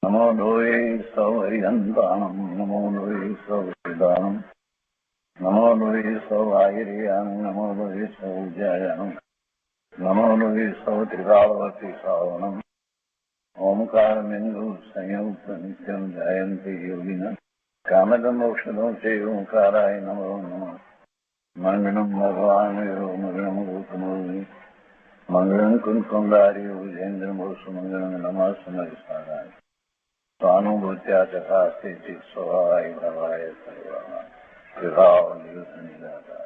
नमो लोये सौहरिहन्ताणं नमो लोये सौहृदानं नमो लोये सौवागिर्यानं नमो लोये सौज्यायानं नमो लोये सौत्रिकावती सावनं ओंकारमिन्दु संयुक्त नित्यं जयन्ति योगिनः कामदं मोक्षदं चैव ओंकाराय नमो नमः मङ्गलं भगवान् मङ्गलं गौतमोऽग्नि मङ्गलं कुञ्कुण्डारि विजेन्द्रमोसुमङ्गलं नमः समरिसाराय स्वानुभूत्या तथास्ति स्वभावाय भवाय सर्वाः विभाव निरसनिदाता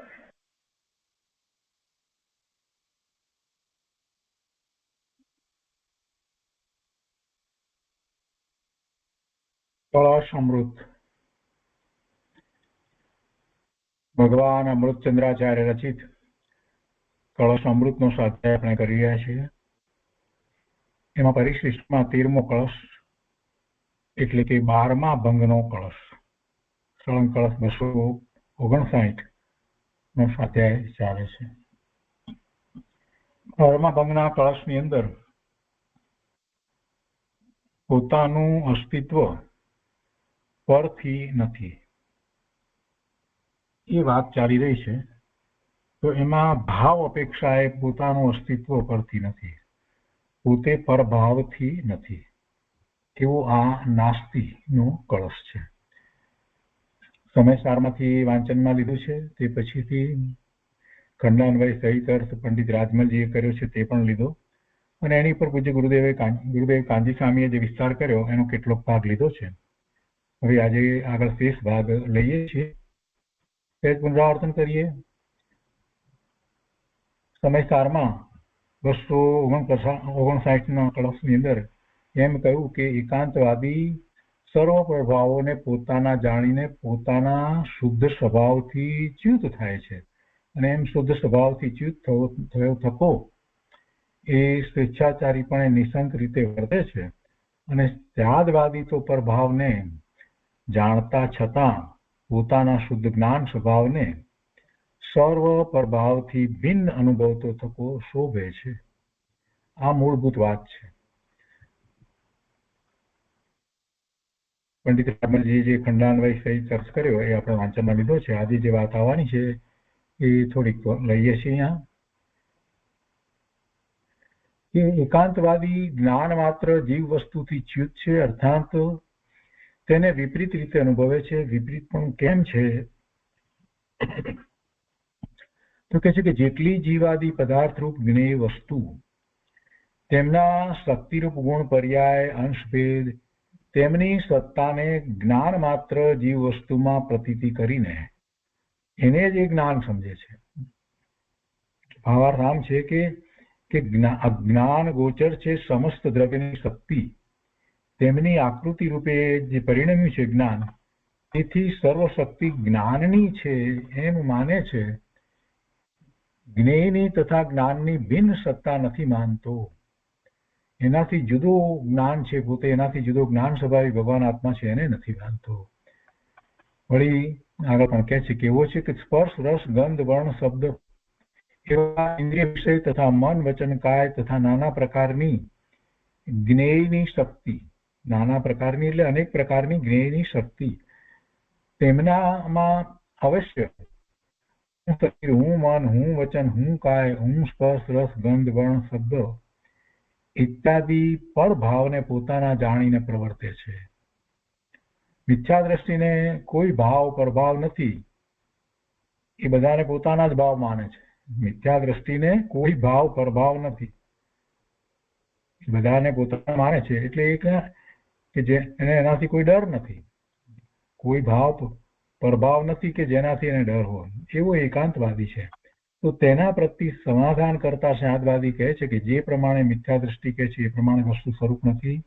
કળશ અમૃત ભગવાન અમૃતચંદ્રાચાર્ય રચિત કળશ અમૃતનો સ્વાધ્યાય આપણે કરી રહ્યા છીએ. એમાં પરિશિષ્ટમાં 13મો કળશ એટલે કે 12મા ભંગનો કળશ, સળંગ કળશ 259 નો સ્વાધ્યાય ચાલે છે. 12મા ભંગના કળશની અંદર પોતાનું અસ્તિત્વ પરથી નથી એ વાત ચાલી રહી છે. તો એમાં ભાવ અપેક્ષાએ પોતાનું અસ્તિત્વ પરથી નથી, પોતે પરભાવથી નથી, એવો આ નાસ્તિનો કળશ છે. સમયસારમાંથી વાંચનમાં લીધું છે, તે પછીથી ખંડાન્વય સહિત અર્થ પંડિત રાજમલજીએ કર્યો છે તે પણ લીધો, અને એની પર પૂજ્ય ગુરુદેવ કાંજી સ્વામીએ જે વિસ્તાર કર્યો એનો કેટલોક ભાગ લીધો છે. હવે આજે આગળ શેષ ભાગ લઈએ છીએ. પુનરાવર્તન કરીએ. સમયસારમાં 259ના કળશની અંદર એમ કહ્યું કે એકાંતવાદી સર્વ પ્રભાવોને પોતાના જાણીને પોતાના શુદ્ધ સ્વભાવથી ચ્યુત થાય છે, અને એમ શુદ્ધ સ્વભાવથી ચ્યુત થયો થકો એ સ્વેચ્છાચારીપણે નિશંક રીતે વર્તે છે, અને ત્યાદવાદી તો પ્રભાવને જાણતા છતાં પોતાના શુદ્ધ જ્ઞાન સ્વભાવને સર્વ પ્રભાવથી ભિન્ન અનુભવતો થકો શોભે છે. આ મૂળભૂત વાત છે. પંડિત રાજમલજીએ જે ખંડાન્વય સહિત અર્થ કર્યો એ આપણે વાંચનમાં લીધો છે. આજે જે વાત આવવાની છે એ થોડીક લઈએ છીએ અહીંયા કે એકાંતવાદી જ્ઞાન માત્ર જીવ વસ્તુથી ચ્યુત છે, અર્થાત તેને વિપરીત રીતે અનુભવે છે. વિપરીત પણ કેમ છે? તો કહે છે કે જેટલી જીવાદી પદાર્થરૂપ જ્ઞેય વસ્તુ તેમના શક્તિરૂપ ગુણ પર્યાય અંશભેદ તેમની સત્તાને જ્ઞાન માત્ર જીવ વસ્તુમાં પ્રતીતિ કરીને એને જ એ જ્ઞાન સમજે છે. ભાવાર્થ આમ છે કે જ્ઞાન ગોચર છે સમસ્ત દ્રવ્યની શક્તિ તેમની આકૃતિ રૂપે જે પરિણમ્યું છે જ્ઞાન, તેથી સર્વશક્તિ જ્ઞાનની છે એમ માને છે. જ્ઞેયની તથા જ્ઞાનની ભિન્ન સત્તા નથી માનતો. એનાથી જુદું જ્ઞાન છે, પોતે એનાથી જુદો જ્ઞાન સ્વભાવી ભગવાન આત્મા છે એને નથી માનતો. વળી આગળ પણ કહે છે કે એવો છે કે સ્પર્શ રસ ગંધ વર્ણ શબ્દ એવા ઇન્દ્રિય વિષય તથા મન વચન કાય તથા નાના પ્રકારની જ્ઞેયની શક્તિ, નાના પ્રકારની એટલે અનેક પ્રકારની જ્ઞેયની શક્તિ તેમનામાં અવશ્ય હું મન, હું વચન, હું કાય, હું સ્પર્શ રસ ગંધ વર્ણ શબ્દ ઇત્યાદિ પરભાવને પોતાના જાણીને પ્રવર્તે છે. મિથ્યા દ્રષ્ટિને કોઈ ભાવ પરભાવ નથી, એ બધાને પોતાના જ ભાવ માને છે. મિથ્યા દ્રષ્ટિને કોઈ ભાવ પરભાવ નથી, બધાને પોતાના માને છે. એટલે એક કે જે એને એનાથી કોઈ ડર નથી, કોઈ ભાવ પ્રભાવ નથી કે જેનાથી એને ડર હોય, એવો એકાંતવાદી છે. તો તેના પ્રત્યે સમાધાન કરતા સ્યાદવાદી કહે છે કે જે પ્રમાણે મિથ્યા દ્રષ્ટિ કહે છે એ પ્રમાણે વસ્તુ સ્વરૂપ નથી.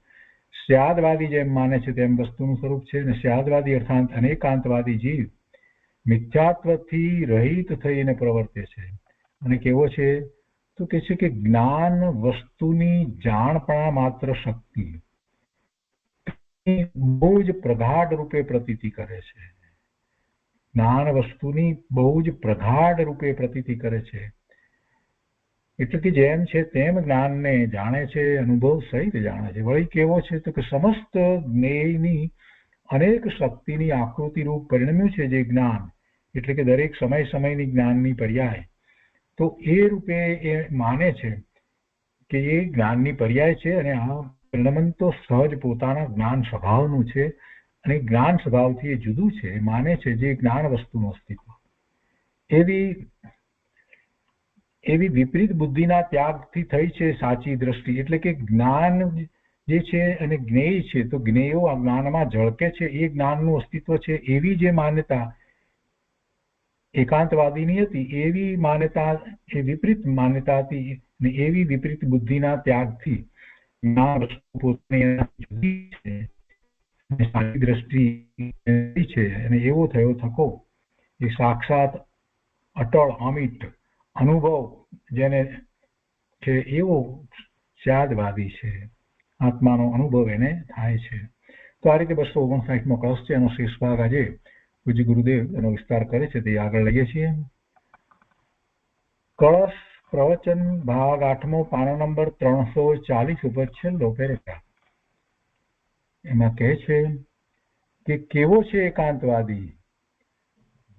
સ્યાદવાદી જેમ માને છે તેમ વસ્તુનું સ્વરૂપ છે, અને સ્યાદવાદી અર્થાત અનેકાંતવાદી જીવ મિથ્યાત્વથી રહિત થઈને પ્રવર્તે છે. અને કેવો છે? તો કે છે કે જ્ઞાન વસ્તુની જાણપણા માત્ર શક્તિ બહુ જ પ્રગાઢ રૂપે પ્રતીતિ કરે છે. જ્ઞાન વસ્તુની બહુ જ પ્રગાઢ રૂપે પ્રતીતિ કરે છે. એટલે કે જેમ છે તેમ જ્ઞાનને જાણે છે, અનુભવ સહિત જાણે છે. વળી કેવો છે તો કે સમસ્ત જ્ઞેયની અનેક શક્તિની આકૃતિ રૂપ પરિણમ્યું છે જે જ્ઞાન, એટલે કે દરેક સમય સમયની જ્ઞાનની પર્યાય, તો એ રૂપે એ માને છે કે એ જ્ઞાનની પર્યાય છે અને આ પરિણમન તો સહજ પોતાના જ્ઞાન સ્વભાવનું છે અને જ્ઞાન સ્વભાવથી એ જુદું છે. એ માને છે જે જ્ઞાન વસ્તુનું અસ્તિત્વ. એવી વિપરીત બુદ્ધિના ત્યાગથી થઈ છે સાચી દ્રષ્ટિ. એટલે કે જ્ઞાન જે છે અને જ્ઞેય છે, તો જ્ઞેયો આ જ્ઞાનમાં ઝળકે છે, એ જ્ઞાનનું અસ્તિત્વ છે, એવી જે માન્યતા એકાંતવાદીની હતી, એવી માન્યતા એ વિપરીત માન્યતા હતી. ને એવી વિપરીત બુદ્ધિના ત્યાગથી જ્ઞાન વસ્તુ પોતાની જુદી છે, સાચી દ્રષ્ટિ છે અને એવો થયો થકો એ સાક્ષાત અટળ અમિટ અનુભવ જેને છે એવો સ્યાદવાદી છે. આત્માનો અનુભવ એને થાય છે. તો આ રીતે 259મો કળશ છે, એનો શેષ ભાગ આજે પૂજ્ય ગુરુદેવ એનો વિસ્તાર કરે છે, તે આગળ લઈએ છીએ. કળશ પ્રવચન ભાગ 8મો, પાનો નંબર 340 ઉપર છેલ્લો પેરેગ્રાફ. એમાં કહે છે કે કેવો છે એકાંતવાદી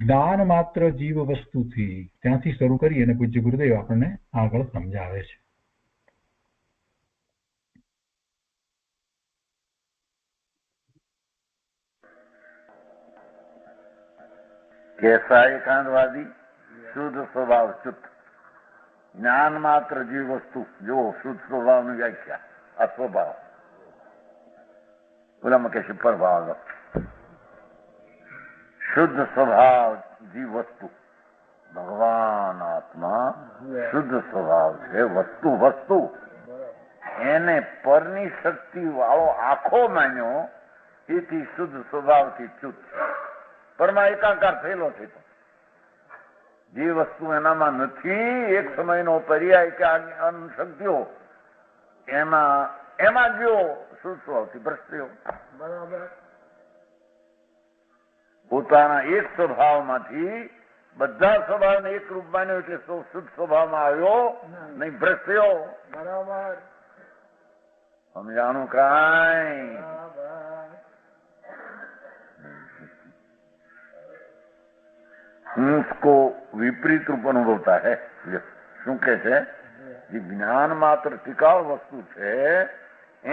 જ્ઞાન માત્ર જીવ વસ્તુથી. ત્યાંથી શરૂ કરી અને પૂજ્ય ગુરુદેવ આપણને આગળ સમજાવે છે. कैसा एकांतवादी? शुद्ध स्वभाव शुद्ध ज्ञान मात्र जीव वस्तु. जो शुद्ध स्वभाव ની વ્યાખ્યા આ સ્વભાવ, ઓલામાં કહે છે પ્રભાવ. શુદ્ધ સ્વભાવ જીવ વસ્તુ. ભગવાન આત્મા શુદ્ધ સ્વભાવ છે. વસ્તુ વસ્તુ એને પરની શક્તિ વાળો આખો માન્યો, એથી શુદ્ધ સ્વભાવથી ચ્યુત. પરમાં એકાકાર થયેલો છે. જે વસ્તુ એનામાં નથી, એક સમયનો પર્યાય કે શક્તિઓ એમાં ગયો શુદ્ધ સ્વભાવથી ભ્રષ્ટ થયો. બરાબર. પોતાના એક સ્વભાવમાંથી બધા સ્વભાવને એક રૂપ માન્યો એટલે શુદ્ધ સ્વભાવમાં આવ્યો નહીં, ભ્રષ્ટ થયો. બરાબર. સમજાણું કાંઈ? उसको विपरीत रूप अनुभवता है. શું કે છે? જે જ્ઞાન માત્ર ટિકાઉ વસ્તુ છે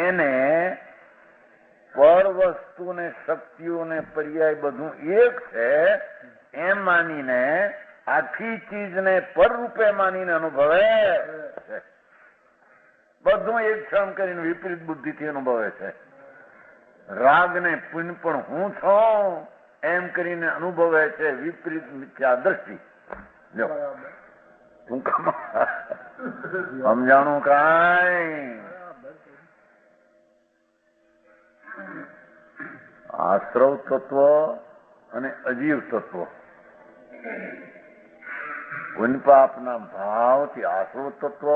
એને પર વસ્તુ ને શક્તિઓ ને પર્યાય બધું એક છે એમ માનીને આખી ચીજને પર રૂપે માનીને અનુભવે છે. બધું એક ક્ષણ કરીને વિપરીત બુદ્ધિથી અનુભવે છે. રાગ ને પુણ્ય પણ હું છું એમ કરીને અનુભવે છે. વિપરીત મિથ્યા દ્રષ્ટિ. સમજાણું કાંઈ? આશ્રવ તત્વ અને અજીવ તત્વ. પુણ્ય પાપના ભાવથી આશ્રવ તત્વ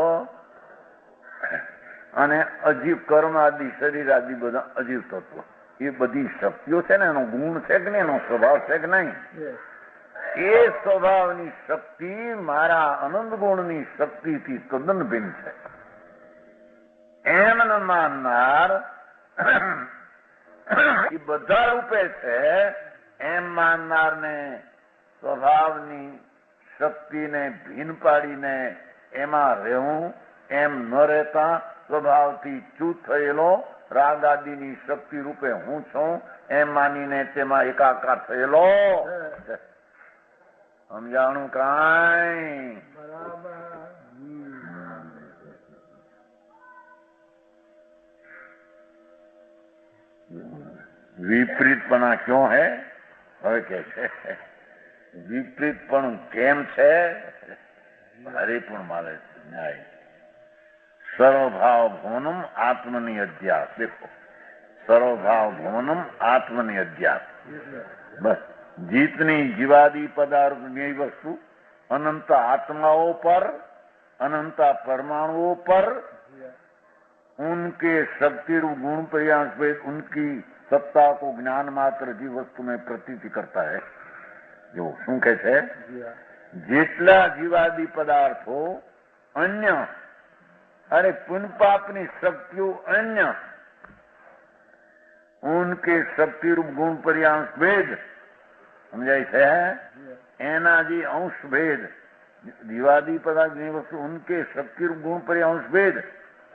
અને અજીવ કર્મ આદિ શરીર આદિ બધા અજીવ તત્વ. એ બધી શક્તિઓ છે ને, એનો ગુણ છે કે નહીં, એનો સ્વભાવ છે કે નહીં, એ સ્વભાવની શક્તિ મારા અનંત ગુણની શક્તિથી તદ્દન ભિન્ન છે એમ માનનાર એ બધા રૂપે છે એમ માનનાર ને સ્વભાવની શક્તિને ભિન્ન પાડીને એમાં રહેવું, એમ ન રહેતા સ્વભાવથી ચ્યુત થયેલો રાગ આદિની શક્તિ રૂપે હું છું એમ માનીને તેમાં એકાકાર થયેલો. સમજાણું કાંઈ? વિપરીતપણા ક્યો હે? હવે કે છે વિપરીતપણું કેમ છે? હરિપુણ માલે ન્યાય. સર્વભાવ ભુવનમ આત્મની અધ્યાસ. દેખો, સર્વભાવ ભુવનમ આત્મની અધ્યાસ. બસ जितनी जीवादि पदार्थ में वस्तु अनंत आत्माओं पर, अनंत परमाणुओं पर, उनके शक्ति रूप गुण प्रयास पे उनकी सत्ता को ज्ञान मात्र जीव वस्तु में प्रतीति करता है. जो શું કહે છે? જેટલા જીવાદि પદાર્થો अन्य अरे पुण्य पापनी शक्तियों अन्य उनके शक्ति रूप गुण पर्यांश भेद समझाय છે એના જે અંશ ભેદ દિવાદી પદાર્થ વસ્તુ उनके शक्ति रूप गुण पर्यांश भेद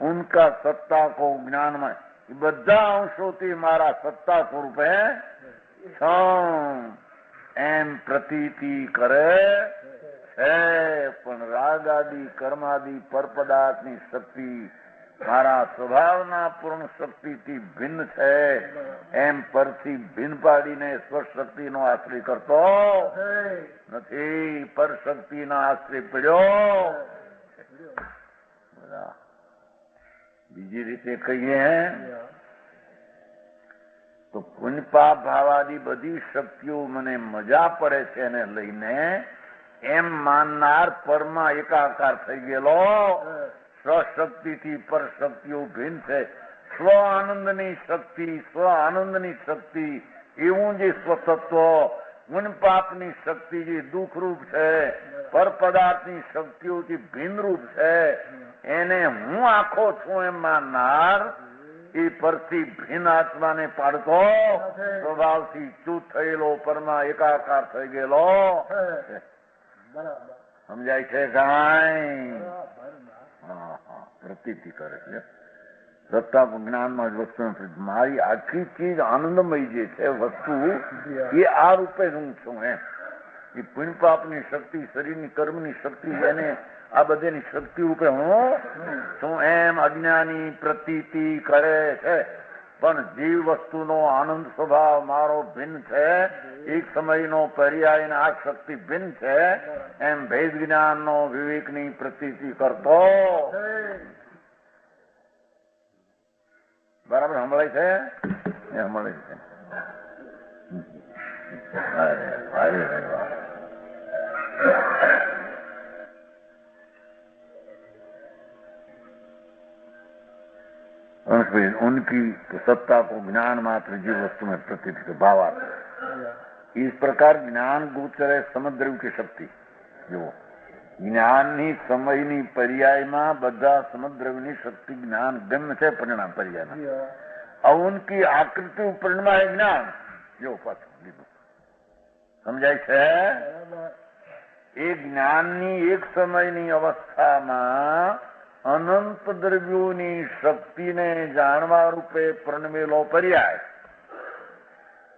उनका सत्ता को ज्ञान में બધા અંશોથી મારા સત્તા સ્વરૂપે એમ પ્રતીતિ કરે છે પણ રાગ આદિ કર્માદિ પરપદાર્થની શક્તિ મારા સ્વભાવના પૂર્ણ શક્તિથી ભિન્ન છે એમ પરથી ભિન્ન પાડીને સ્વશક્તિનો આશ્રય કરતો નથી પર શક્તિનો આશ્રય પડ્યો બીજી રીતે કહીએ તો પુણ્ય પાપ ભાવાદી બધી શક્તિઓ મને મજા પડે છે એને લઈને એમ માનનાર પરમાં એકાકાર થઈ ગયેલો સ્વશક્તિથી પર શક્તિઓ ભિન્ન છે સ્વ આનંદની શક્તિ એવું જે સ્વતત્વ પુણ્ય પાપની શક્તિ જે દુઃખરૂપ છે પર પદાર્થની શક્તિઓથી ભિન્ન રૂપ છે એને હું આખો છું એમ માનનાર એ પરથી ભિન્ન આત્માને પાડતો સ્વભાવથી ચૂત થયેલો પરમાં એકાકાર થઈ ગયેલો સમજાય છે કાંઈ પ્રતીતિ કરે છે સત્તા જ્ઞાનમાં જ વસ્તુ મારી આખી ચીજ આનંદમય જે છે વસ્તુ એ આ રૂપે જ હું છું એમ એ પુણ્ય પાપની શક્તિ શરીરની કર્મની શક્તિ એને આ બધીની શક્તિ રૂપે હું શું એમ અજ્ઞાની પ્રતીતિ કરે છે પણ જીવ વસ્તુનો આનંદ સ્વભાવ મારો ભિન્ન છે એક સમયનો પર્યાય આ શક્તિ ભિન્ન છે એમ ભેદ જ્ઞાનનો વિવેકની પ્રતીતિ કરતો બરાબર સંભળાય છે એ સંભળાય છે उनकी सत्ता को ज्ञान मात्र जीव वस्तु में प्रतीत भावार्थ इस प्रकार ज्ञान गोचर है समद्रव्य की शक्ति जो જ્ઞાનની સમયની પર્યાયમાં બધા સમદ્રવ્યની શક્તિ જ્ઞાન ગમ્ય છે પરિણામ પર્યાયમાં ઉનકી આકૃતિ પરિણામ એ જ્ઞાન જો પાછું લીધું સમજાય છે એ જ્ઞાનની એક સમયની અવસ્થામાં અનંત દ્રવ્યોની શક્તિને જાણવા રૂપે પ્રણમેલો पर्याय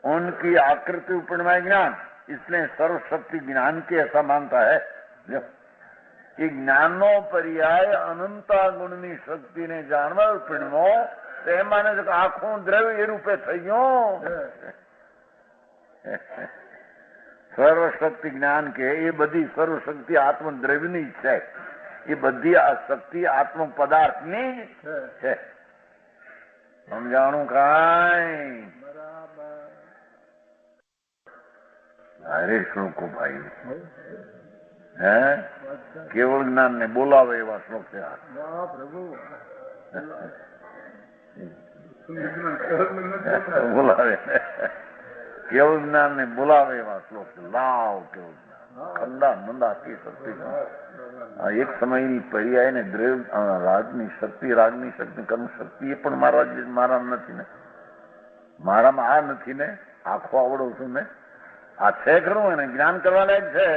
उनकी आकृति उपरिणाम ज्ञान इसलिए सर्वशक्ति ज्ञान के ऐसा मानता है कि ज्ञान नो पर्याय अनंता गुण ની શક્તિ ને જાણવા ઉપરણો તે માને છે કે આખું દ્રવ્ય એ રૂપે થઈ ગયું સર્વશક્તિ જ્ઞાન કે એ બધી સર્વશક્તિ આત્મ દ્રવ્યની છે એ બધી આ શક્તિ આત્મ પદાર્થની છે સમજાણું કાંઈ અરે શ્લોકો ભાઈ હે કેવળ જ્ઞાન ને બોલાવે એવા શ્લોક છે બોલાવે કેવળ જ્ઞાન ને બોલાવે એવા શ્લોક છે લાવ કેવળ ખંડા મંદા કે શક્તિ એક સમયની પર્યાય ને દ્રવ્ય રાગની શક્તિ કર્મ શક્તિ એ પણ મારા નથી ને મારામાં આ નથી ને આખો આવડું છું ને આ છે ખરું એને જ્ઞાન કરવા લાયક છે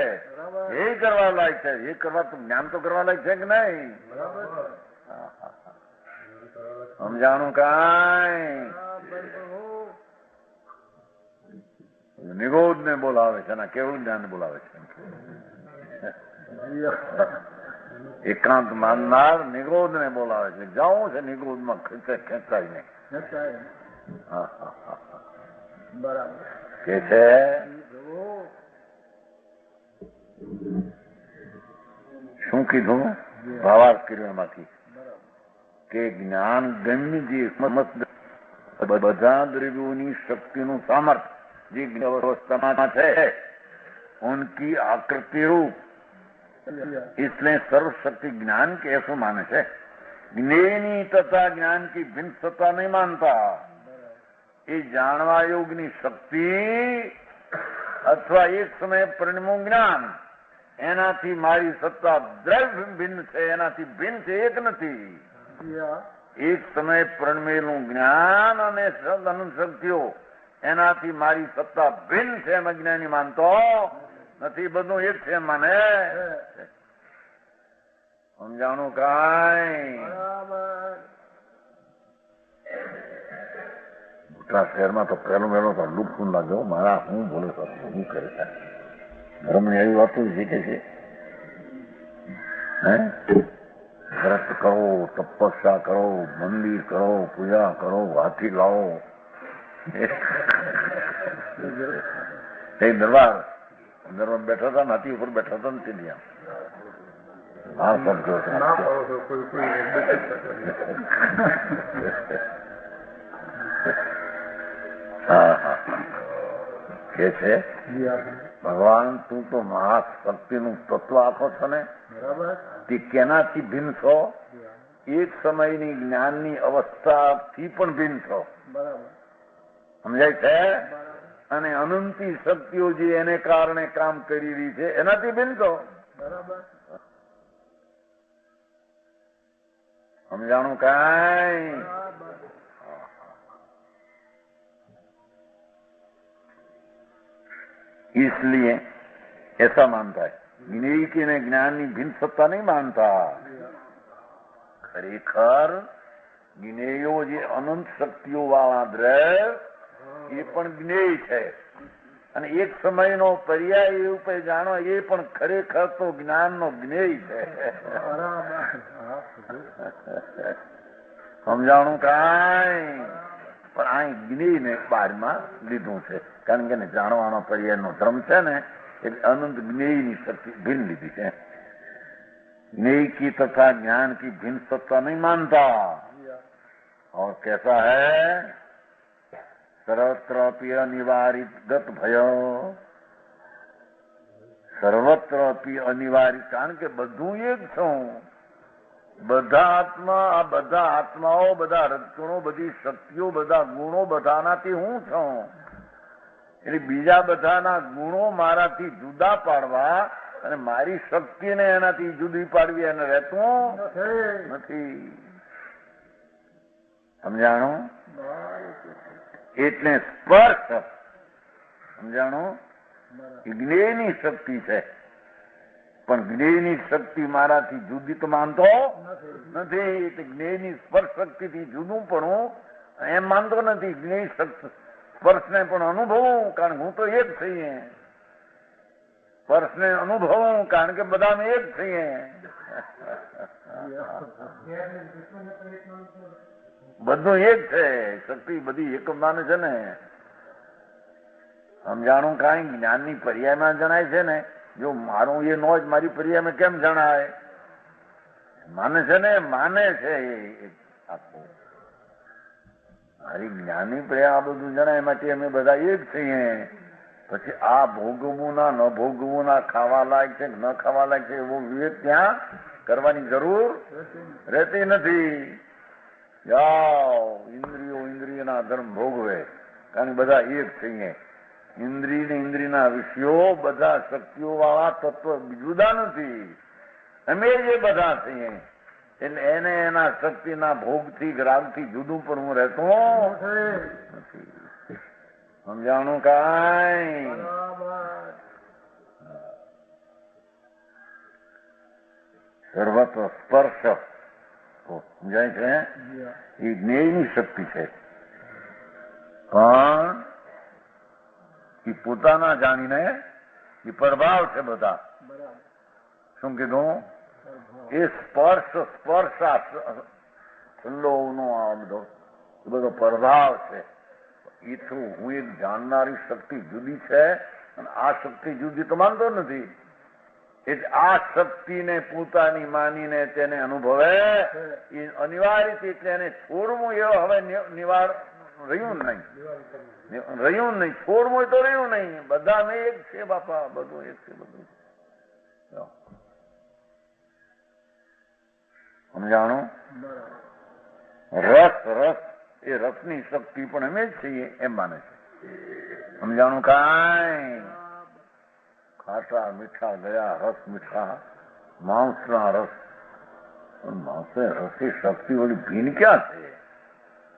એ કરવા લાયક છે એ કરવા તો જ્ઞાન તો કરવા લાયક છે કે નહીં સમજાણું કાંઈ નિગોદ ને બોલાવે છે ને કેવળ જ્ઞાન ને બોલાવે છે એકાંત માનનાર નિગોદ ને બોલાવે છે જાઉં છે નિગોદ માં ખેંચાય નહીં બરાબર કે છે શું કીધું ભાવાર્થ કર્યો એમાંથી કે જ્ઞાન ગમ્ય જે બધા દ્રવ્યોની શક્તિનું સામર્થ્ય જે અવસ્થામાં છે ઉનકી આકૃતિ રૂપ इसलिए सर्वशक्ति ज्ञान के ऐसा माने છે જ્ઞેની તથા જ્ઞાન की भिन्न सत्ता नहीं मानता એ જાણવા યોગની શક્તિ અથવા એક સમય પરિણમું જ્ઞાન એનાથી મારી સત્તા દ્રવ્ય ભિન્ન છે, એનાથી ભિન્ન છે, એક નથી. એક સમય પ્રણમેલું જ્ઞાન અને અનંત શક્તિઓ, એનાથી મારી સત્તા ભિન્ન છે એમ અજ્ઞાની માનતો નથી. બધું એક છે માને. સમજાણું કાંઈ? મોટા શહેરમાં તો પહેલો વહેલો તો લુપ્તું લાગ્યો. મારા હું બોલે તો શું કરે છે? ધર્મની એવી વાતો શીખે છે. વ્રત કરો, તપસ્યા કરો, મંદિર કરો, પૂજા કરો, હાથી લાવો. દરબાર બેઠા હતા, હાથી ઉપર બેઠા હતા નથી ત્યાં. હા સમજો કે છે ભગવાન તું તો મહાશક્તિ નું તત્વ આપો છો ને, તે કેનાથી ભિન્ન છો? એક સમયની જ્ઞાનની અવસ્થાથી પણ ભિન્ન છો. સમજાય છે? અને અનંતી શક્તિઓ જે એને કારણે કામ કરી રહી છે એનાથી ભિન્ન છો. સમજાણું કાંઈ? इसलिए ऐसा मानता है. ज्ञेय की ने ज्ञान ની ભિન્ન સત્તા નહીં માનતા. ખરેખર જ્ઞેયો જે અનંત શક્તિઓ વાળા દ્રવ્ય એ પણ જ્ઞેય છે, અને એક સમયનો પર્યાય એ ઉપર જાણો એ પણ ખરેખર તો જ્ઞાનનો જ્ઞેય છે. સમજાણું કાંઈ? પણ આ જ્ઞેય ને બારમાં લીધું છે, કારણ કે જાણવાનો પર્યાયનો ધર્મ છે ને એટલે અનંત જ્ઞેયની શક્તિ ભિન્ન લીધી છે. ज्ञेय की तथा ज्ञान की भिन्न सत्ता नहीं मानता. और कैसा है? सर्वत्र अपि अनिवार्य गत भय, सर्वत्र अपि अनिवार्य, કારણ કે બધું એક છું. બધા આત્મા, આ બધા આત્માઓ, બધા રજગુણો, બધી શક્તિઓ, બધા ગુણો બધાનાથી હું છું. એટલે બીજા બધાના ગુણો મારાથી જુદા પાડવા અને મારી શક્તિને એનાથી જુદી પાડવી એને રહેતું નથી. સમજાણું? એટલે સ્પર્શ, સમજાણું, જ્ઞેયની શક્તિ છે, પણ જ્ઞેયની શક્તિ મારાથી જુદી તો માનતો નથી. એટલે જ્ઞેયની સ્પર્શ શક્તિથી જુદું પણ એમ માનતો નથી. જ્ઞેય સ્પર્શને પણ અનુભવું, કારણ હું તો એક છીએ. સ્પર્શને અનુભવું, કારણ કે બધા અમે એક છીએ. બધું એક છે, શક્તિ બધી એક માને છે ને. સમજાણું કાંઈ? જ્ઞાનની પર્યાયમાં જણાય છે ને. જો મારું એ નો જ મારી પર્યાયમાં કેમ જણાય? માને છે ને, માને છે એ આખું. મારી જ્ઞાનની પર્યાય આ બધું જણાય માટે અમે બધા એક છીએ. પછી આ ભોગવું ના ન ભોગવું ના, ખાવા લાયક છે ન ખાવા લાયક છે એવો વિવેક ત્યાં કરવાની જરૂર રહેતી નથી. જાઓ, ઇન્દ્રિયના ધર્મ ભોગવે, કારણ બધા એક છીએ. ઇન્દ્રિય ને ઇન્દ્રિયના વિષયો બધા શક્તિઓ વાળા તત્વ જુદા નથી, અમે જે બધા છીએ. એટલે એને એના શક્તિના ભોગથી ગ્રામથી જુદું પણ હું રહેતો નથી. સમજાણું કાંઈ? સર્વત્ર સ્પર્શ સમજાય છે એ જ્ઞેયની શક્તિ છે, પણ એ પોતાના જાણીને એ પ્રભાવ છે બધા. શું કીધું? એ સ્પર્શ નો આ બધો પ્રભાવ છે. એ થ્રુ હું એક જાણનારી શક્તિ જુદી છે અને આ શક્તિ જુદી તો માનતો નથી. એટલે આ શક્તિને પોતાની માનીને તેને અનુભવે એ અનિવાર્ય છે. એટલે એને છોડવું એ હવે નિવાડ રહ્યું નહીં. છોડવું તો રહ્યું નહીં. બધા મેં એક છે બાપા, બધું એક છે. બધું સમજાણું? રસ એ રસની શક્તિ પણ અમે જ છીએ એમ માને છે. સમજાણું કાંઈ? ખાટા મીઠા ગયા, રસ મીઠા, માંસના રસ. માંસે રસી શક્તિ ઓલી ભીન ક્યાં છે?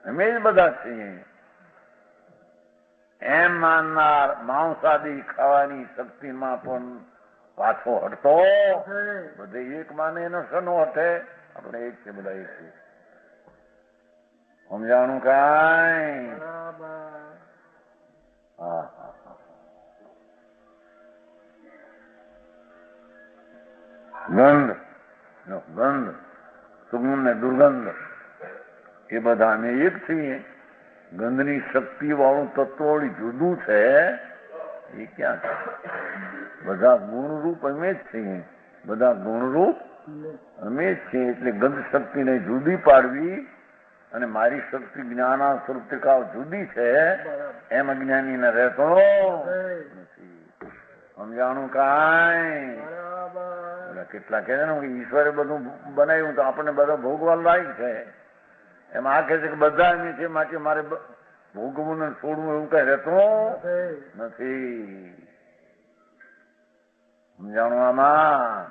અમે જ બધા છીએ એમ માનનાર માંસાદી ખાવાની શક્તિમાં પણ પાછો હટતો બધે એક માને એનો સનો હટે. આપણે એક છે, બધા એક છે. સમજાણું કાંઈ? હા હા. ગંધ ગંધ, સુગંધ ને દુર્ગંધ એ બધા અમે એક છીએ. ગંધની શક્તિ વાળું તત્વ વાળી જુદું છે એ ક્યાં છે? બધા ગુણરૂપ અમે જ છીએ, બધા ગુણરૂપ અમે જ છીએ. એટલે ગંધ શક્તિને જુદી પાડવી અને મારી શક્તિ જ્ઞાના સ્વરૂપિકા જુદી છે એમ અજ્ઞાનીને રહેતો નથી. સમજાણું કાંઈ? કેટલા કહે છે ને ઈશ્વરે બધું બનાવ્યું તો આપણને બધા ભોગવા લાયક છે. એમાં આ કહે છે કે બધા એમ છે માટે મારે ભોગવું ને છોડવું એવું કઈ રહેતું નથી. સમજાણું? આમાં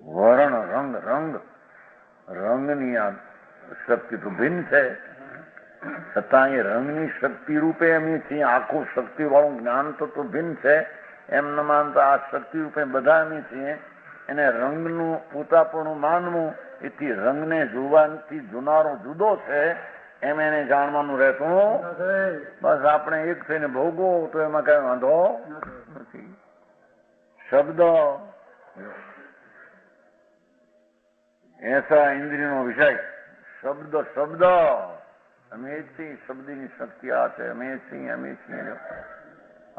વર્ણ રંગ રંગ રંગની આ શક્તિ તો ભિન્ન છે, છતાં એ રંગની શક્તિ રૂપે અમે છીએ. આખું શક્તિ વાળું જ્ઞાન તો ભિન્ન છે એમ ન માનતા આ શક્તિ રૂપે બધા અમે છીએ. એને રંગનું પોતાપણું માનવું એથી રંગને જોવાથી જોનારો જુદો છે એમ એને જાણવાનું રહેતું બસ. આપણે એક થઈને ભોગવો તો એમાં કઈ વાંધો નથી. શબ્દ એસા ઇન્દ્રિયનો વિષય. શબ્દ શબ્દ અમે છીએ. શબ્દની શક્તિ આ છે, અમે છીએ, અમે છીએ.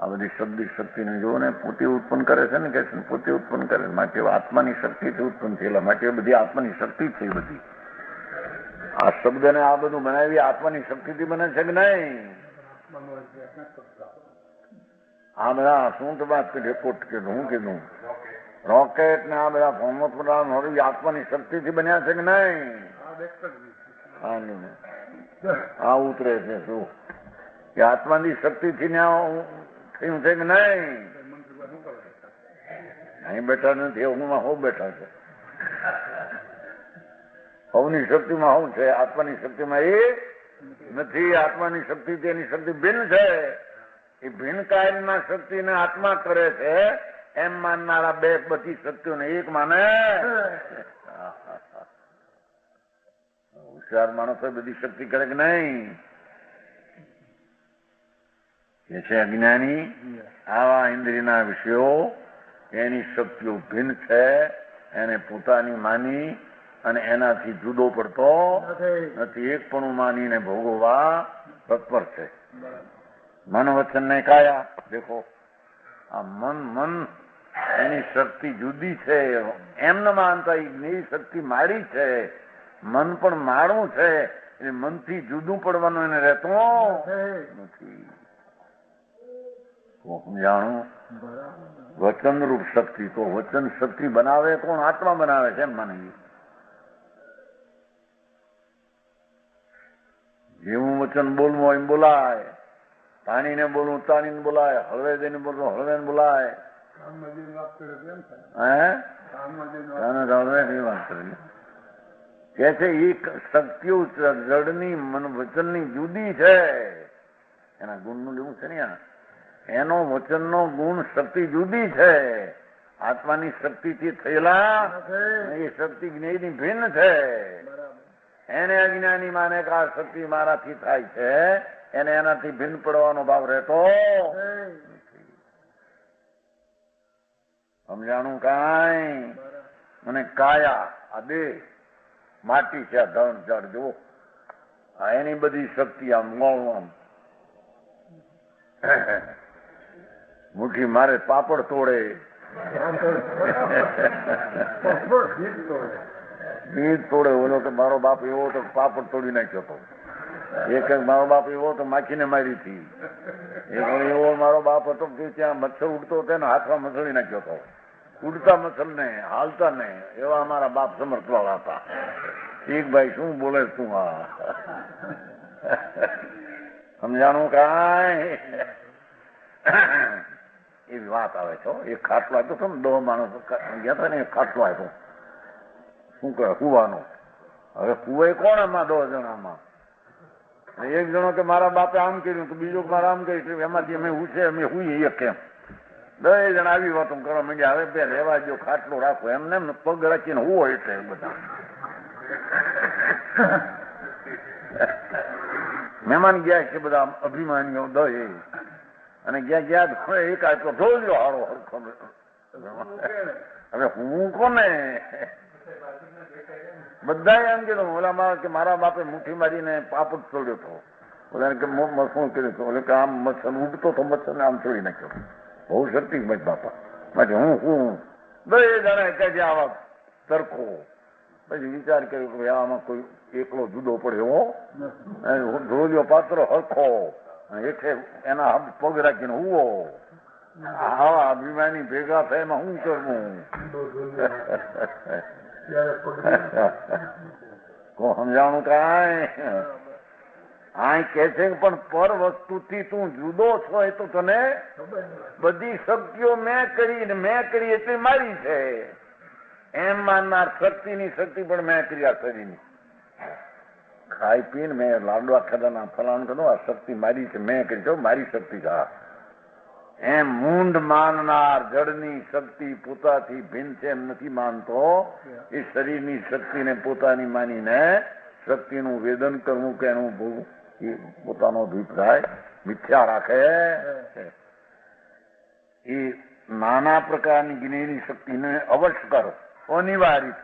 આ બધી શબ્દની શક્તિને જો ને પોતે ઉત્પન્ન કરે છે ને, કે પોતે ઉત્પન્ન કરે માટે આત્માની શક્તિથી ઉત્પન્ન થયેલા માટે બધી આત્માની શક્તિ છે. એ બધી આ શબ્દ ને આ બધું બનાવી આત્માની શક્તિથી બને છે કે નહીં? આ બધા શું તો વાત રેકોર્ડ કીધું, હું કીધું રોકેટ ને આ બધા ફોર્મો આત્માની શક્તિથી બન્યા છે કે નહીં? આ ઉતરે છે શું કે આત્માની શક્તિથી થયું છે કે નહીં? અહીં બેઠા નથી, હવમાં હવ બેઠા છે. હવની શક્તિમાં હવ છે, આત્માની શક્તિમાં એ નથી. આત્માની શક્તિ તેની શક્તિ ભિન્ન છે. એ ભિન્ન કાયલના શક્તિને આત્મા કરે છે એમ માનનારા બે બધી શક્તિઓને એક માને. હોશિયાર માણસો બધી શક્તિ કરે કે નહીં? એ છે અજ્ઞાની. આવા ઇન્દ્રિયના વિષયો એની શક્તિઓ ભિન્ન છે, એને પોતાની માની અને એનાથી જુદો પડતો નથી. એક પણ માનીને ભોગવવા તત્પર છે. મન વચન ને કાયા દેખો, આ મન એની શક્તિ જુદી છે એમ ન માનતા એ શક્તિ મારી છે. મન પણ મારું છે એટલે મનથી જુદું પડવાનું એને રહેતું નથી. જાણું વચન રૂપ શક્તિ તો વચન શક્તિ બનાવે કોણ? આત્મા બનાવે છે એમ માની. જેવું વચન બોલવું હોય એમ બોલાય. તાણીને બોલવું તાણીને બોલાય, હળવે દઈને બોલવું હળવે ને બોલાય. કે છે એ શક્તિઓ જડની મન વચનની જુદી છે. એના ગુણનું લેવું છે ને, એનો વચનનો ગુણ શક્તિ જુદી છે. આત્માની શક્તિથી થયેલા એ શક્તિ જ્ઞેયની ભિન્ન છે. એને અજ્ઞાની માને કે આ શક્તિ મારાથી થાય છે, એને એનાથી ભિન્ન પડવાનો ભાવ રહેતો. સમજાણું કાંઈ? અને કાયા આ દેહ માટી છે, ધન જળ જો આ એની બધી શક્તિ આમ આમ મુઠ્ઠી મારે પાપડ તોડે, બીજ તોડે. ઓલો તો મારો બાપ એવો તો પાપડ તોડી નાખ્યો હતો. એક મારો બાપ એવો તો માખીને મારી હતી. એક એવો મારો બાપ હતો કે ત્યાં મચ્છર ઉડતો હતો ને હાથમાં મસળી નાખ્યો હતો. ઉડતા મચ્છર ને હાલતા ને એવા અમારા બાપ સમર્થવાળા હતા. એક ભાઈ શું બોલે તું? આ સમજાણું કાંઈ? એવી વાત આવે છે. એક ખાટલો આપ્યો હતો ને, 10 માણસો ગયા હતા ને, એક ખાટલો આપ્યો. શું કહે કુવાનો? હવે કુવાય કોણ એમાં 10 જણામાં? એક જણો કે મારા બાપે આમ કર્યું, તો બીજો મારા આમ કર્યું, એમાંથી અમે ઉછે અમે હુઈએ કેમ? 10 જણા આવી વાતો કરવા માંડ્યા. હવે બે રહેવા જો, ખાટલો રાખો એમને પગ રાખીને હુવો એટલે બધા મહેમાન ગયા છે બધા અભિમાનીઓ 10 અને ગયા એક આટલો ઢોલ્યો હારો હરખો. હવે હું કોને? બધા એમ કીધું ઓલામાં કે મારા બાપે મુઠ્ઠી મારીને પાપડ છોડ્યો હતો. ઓલા કે શું કર્યું હતું? ઓલે કે આમ મચ્છર ઉગતો તો મચ્છર ને આમ છોડી નાખ્યો. બહુ શક્તિ ભાઈ બાપા. પછી હું 2 જણા કહે આવા સરખો. પછી વિચાર કર્યો કે આમાં કોઈ એકલો જુદો પડ્યો, ઢોલિયો પાત્રો હરખો, હેઠે એના પગ રાખીને હુવો. આવા અભિમાની ભેગા થાય એમાં શું કરવું? સમજાણું કાંઈ? આ કે છે પણ પર વસ્તુથી તું જુદો છો એ તો તને બધી શક્તિઓ મેં કરી એટલી મારી છે એમ માનનાર. શક્તિની શક્તિ પણ મેં કરી આ શરીરની. ખાઈ પીને મેં લાડવા ખાધા ફલાણ કરું, આ શક્તિ મારી છે, મેં કરી છે, મારી શક્તિ છે. એમ મૂંઢ માનનાર જડની શક્તિ પોતાથી ભિન્ન છે એમ નથી માનતો. એ શરીરની શક્તિને પોતાની માનીને શક્તિનું વેદન કરવું કે એનું ભોગવું એ પોતાનો અભિપ્રાય મિથ્યા રાખે. એ નાના પ્રકારની જ્ઞેયની શક્તિને અવશ્ય કરો અનિવાર્ય.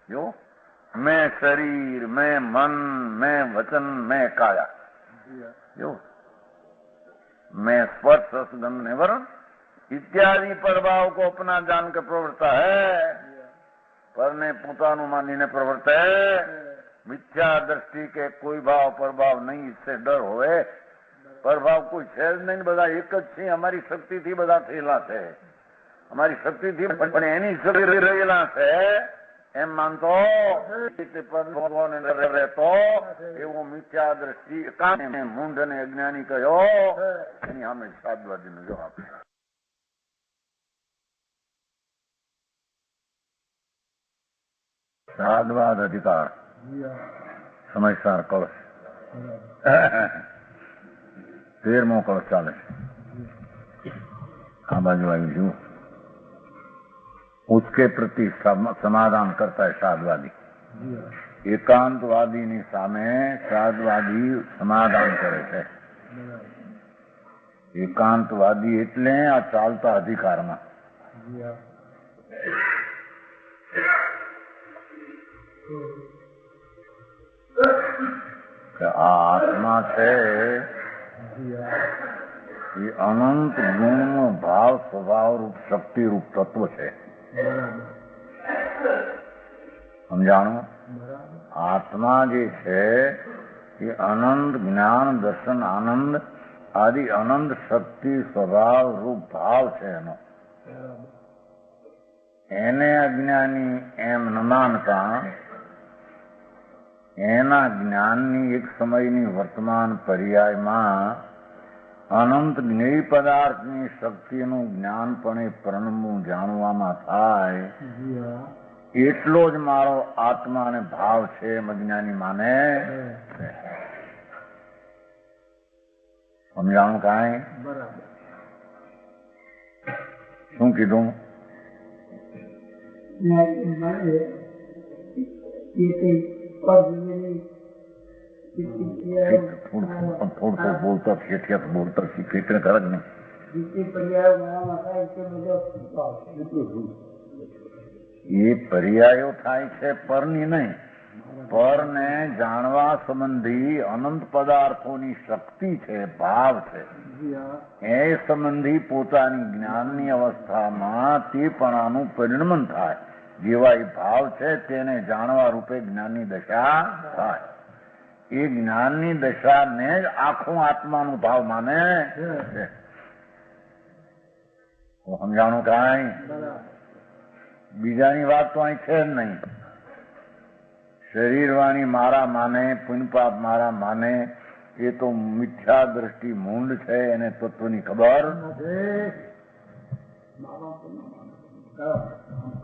જો મેં શરીર, મેં મન, મેં વચન, મેં કાયા, જો मैं स्पर्श रसगंध वर्ण इत्यादि प्रभाव को अपना जानकर प्रवृत्ता है, पर ने પોતાનું માનીને પ્રવર્તે. મિથ્યા દ્રષ્ટિ કે કોઈ ભાવ પ્રભાવ નહીં, इससे ડર હોય. પ્રભાવ કોઈ છે જ નહીં, બધા એક જ છે. અમારી શક્તિથી બધા થયેલા છે, અમારી શક્તિથી પણ એની શક્તિ રહેલા છે એમ માનતો રહેતો એવો મિથ્યા દ્રષ્ટિ મૂંઢ અને અજ્ઞાની કહ્યો. એની સામે સાધવાદી નો જવાબ. સાધવાદ અધિકાર સમયસાર કળશ 13મો કળશ ચાલે છે. આ બાજુ આવી જુઓ. उसके प्रति समाधान करता है साधवादी. एकांतवादी सामे साधवादी समाधान करे છે. એકાંતવાદી એટલે આ ચાલતા અધિકારમાં. આ આત્મા છે એ અનંત ગુણ ભાવ સ્વભાવ રૂપ શક્તિ રૂપ તત્વ છે. સમજાણું? આત્મા જે છે એ અનંત જ્ઞાન દર્શન આનંદ આદિ અનંત શક્તિ સ્વભાવ રૂપ ભાવ છે એનો. એને અજ્ઞાની એમ ન માનતા એના જ્ઞાનની એક સમયની વર્તમાન પર્યાયમાં અનંત જ્ઞેય પદાર્થની શક્તિનું જ્ઞાનપણે પરણવું જાણવામાં થાય એટલો જ મારો આત્મા અને ભાવ છે એમ અજ્ઞાની માને. સમજાણું કાંઈ? શું કીધું? થોડું બોલતા શીખ્યા બોલતા શીખે ખરા જ નહીં. એ પર્યાયો થાય છે પરની નહીં, પરને જાણવા સંબંધી અનંત પદાર્થોની શક્તિ છે, ભાવ છે. એ સંબંધી પોતાની જ્ઞાનની અવસ્થામાં તેપણાનું પરિણમન થાય. જેવા એ ભાવ છે તેને જાણવા રૂપે જ્ઞાનની દશા થાય. એ જ્ઞાનની દશાને જ આખું આત્માનું ભાવ માને છે. સમજાણું કાંઈ? બીજાની વાત તો અહીં છે જ નહીં. શરીરવાણી મારા માને, પુણ્યપાપ મારા માને, એ તો મિથ્યા દ્રષ્ટિ મૂંડ છે, એને તત્વની ખબર.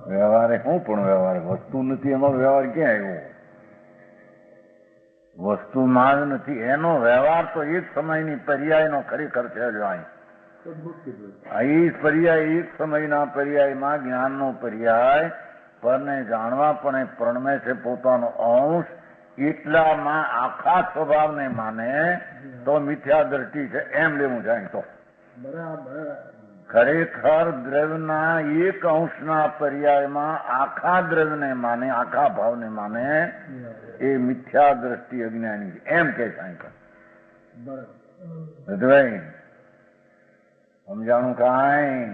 વ્યવહારે શું પણ વ્યવહાર વસ્તુ નથી, એમાં વ્યવહાર ક્યાં આવ્યો? વસ્તુમાં જ નથી, એનો વ્યવહાર તો એક સમયની પર્યાયનો ખરેખર છે. જો અહીં પર્યાય એક સમયના પર્યાયમાં જ્ઞાનનો પર્યાય પરને જાણવા પણ પ્રણમે છે પોતાનો અંશ, એટલામાં આખા સ્વભાવને માને તો મિથ્યા દ્રષ્ટિ છે એમ લેવું જાય. તો ખરેખર દ્રવ્યના એક અંશના પર્યાયમાં આખા દ્રવ્યને માને, આખા ભાવને માને, એ મિથ્યા દ્રષ્ટિ અજ્ઞાની છે એમ કે સાંઈ. સમજાણું કાંઈ?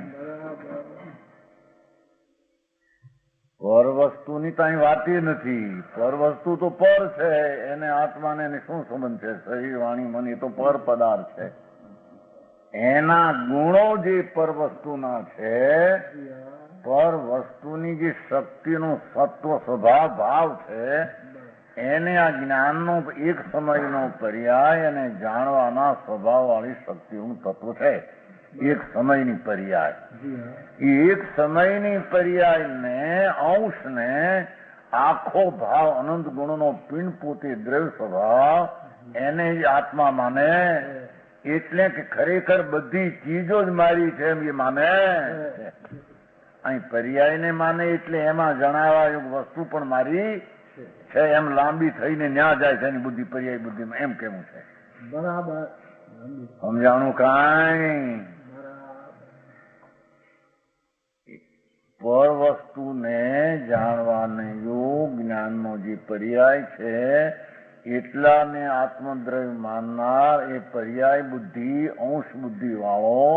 પર વસ્તુની કઈ વાત નથી. પર વસ્તુ તો પર છે, એને આત્માને શું સંબંધ છે? શરીર વાણી મન એ તો પર પદાર્થ છે. એના ગુણો જે પર વસ્તુના છે, પર વસ્તુની જે શક્તિનો સત્વ સ્વભાવ ભાવ છે, એને આ જ્ઞાનનો એક સમયનો પર્યાય અને જાણવાના સ્વભાવ વાળી શક્તિનું તત્વ છે. એક સમયની પર્યાય, એ એક સમયની પર્યાયને અંશને આખો ભાવ અનંત ગુણનો પિંડ પોતે દ્રવ્ય સ્વભાવ એને જ આત્મા માને. એટલે કે ખરેખર બધી ચીજો જ મારી છે એમ એ માને. અહીં પર્યાયને માને એટલે એમાં જણાવવા યોગ વસ્તુ પણ મારી છે એમ લાંબી થઈને ન્યા જાય છે એની બુદ્ધિ પર્યાય બુદ્ધિમાં એમ કેવું છે. બરાબર સમજાણું કાંઈ? પર વસ્તુને જાણવાને યોગ જ્ઞાનનો જે પર્યાય છે, એટલાને આત્મદ્રવ્ય માનનાર એ પર્યાય બુદ્ધિ અંશ બુદ્ધિ વાળો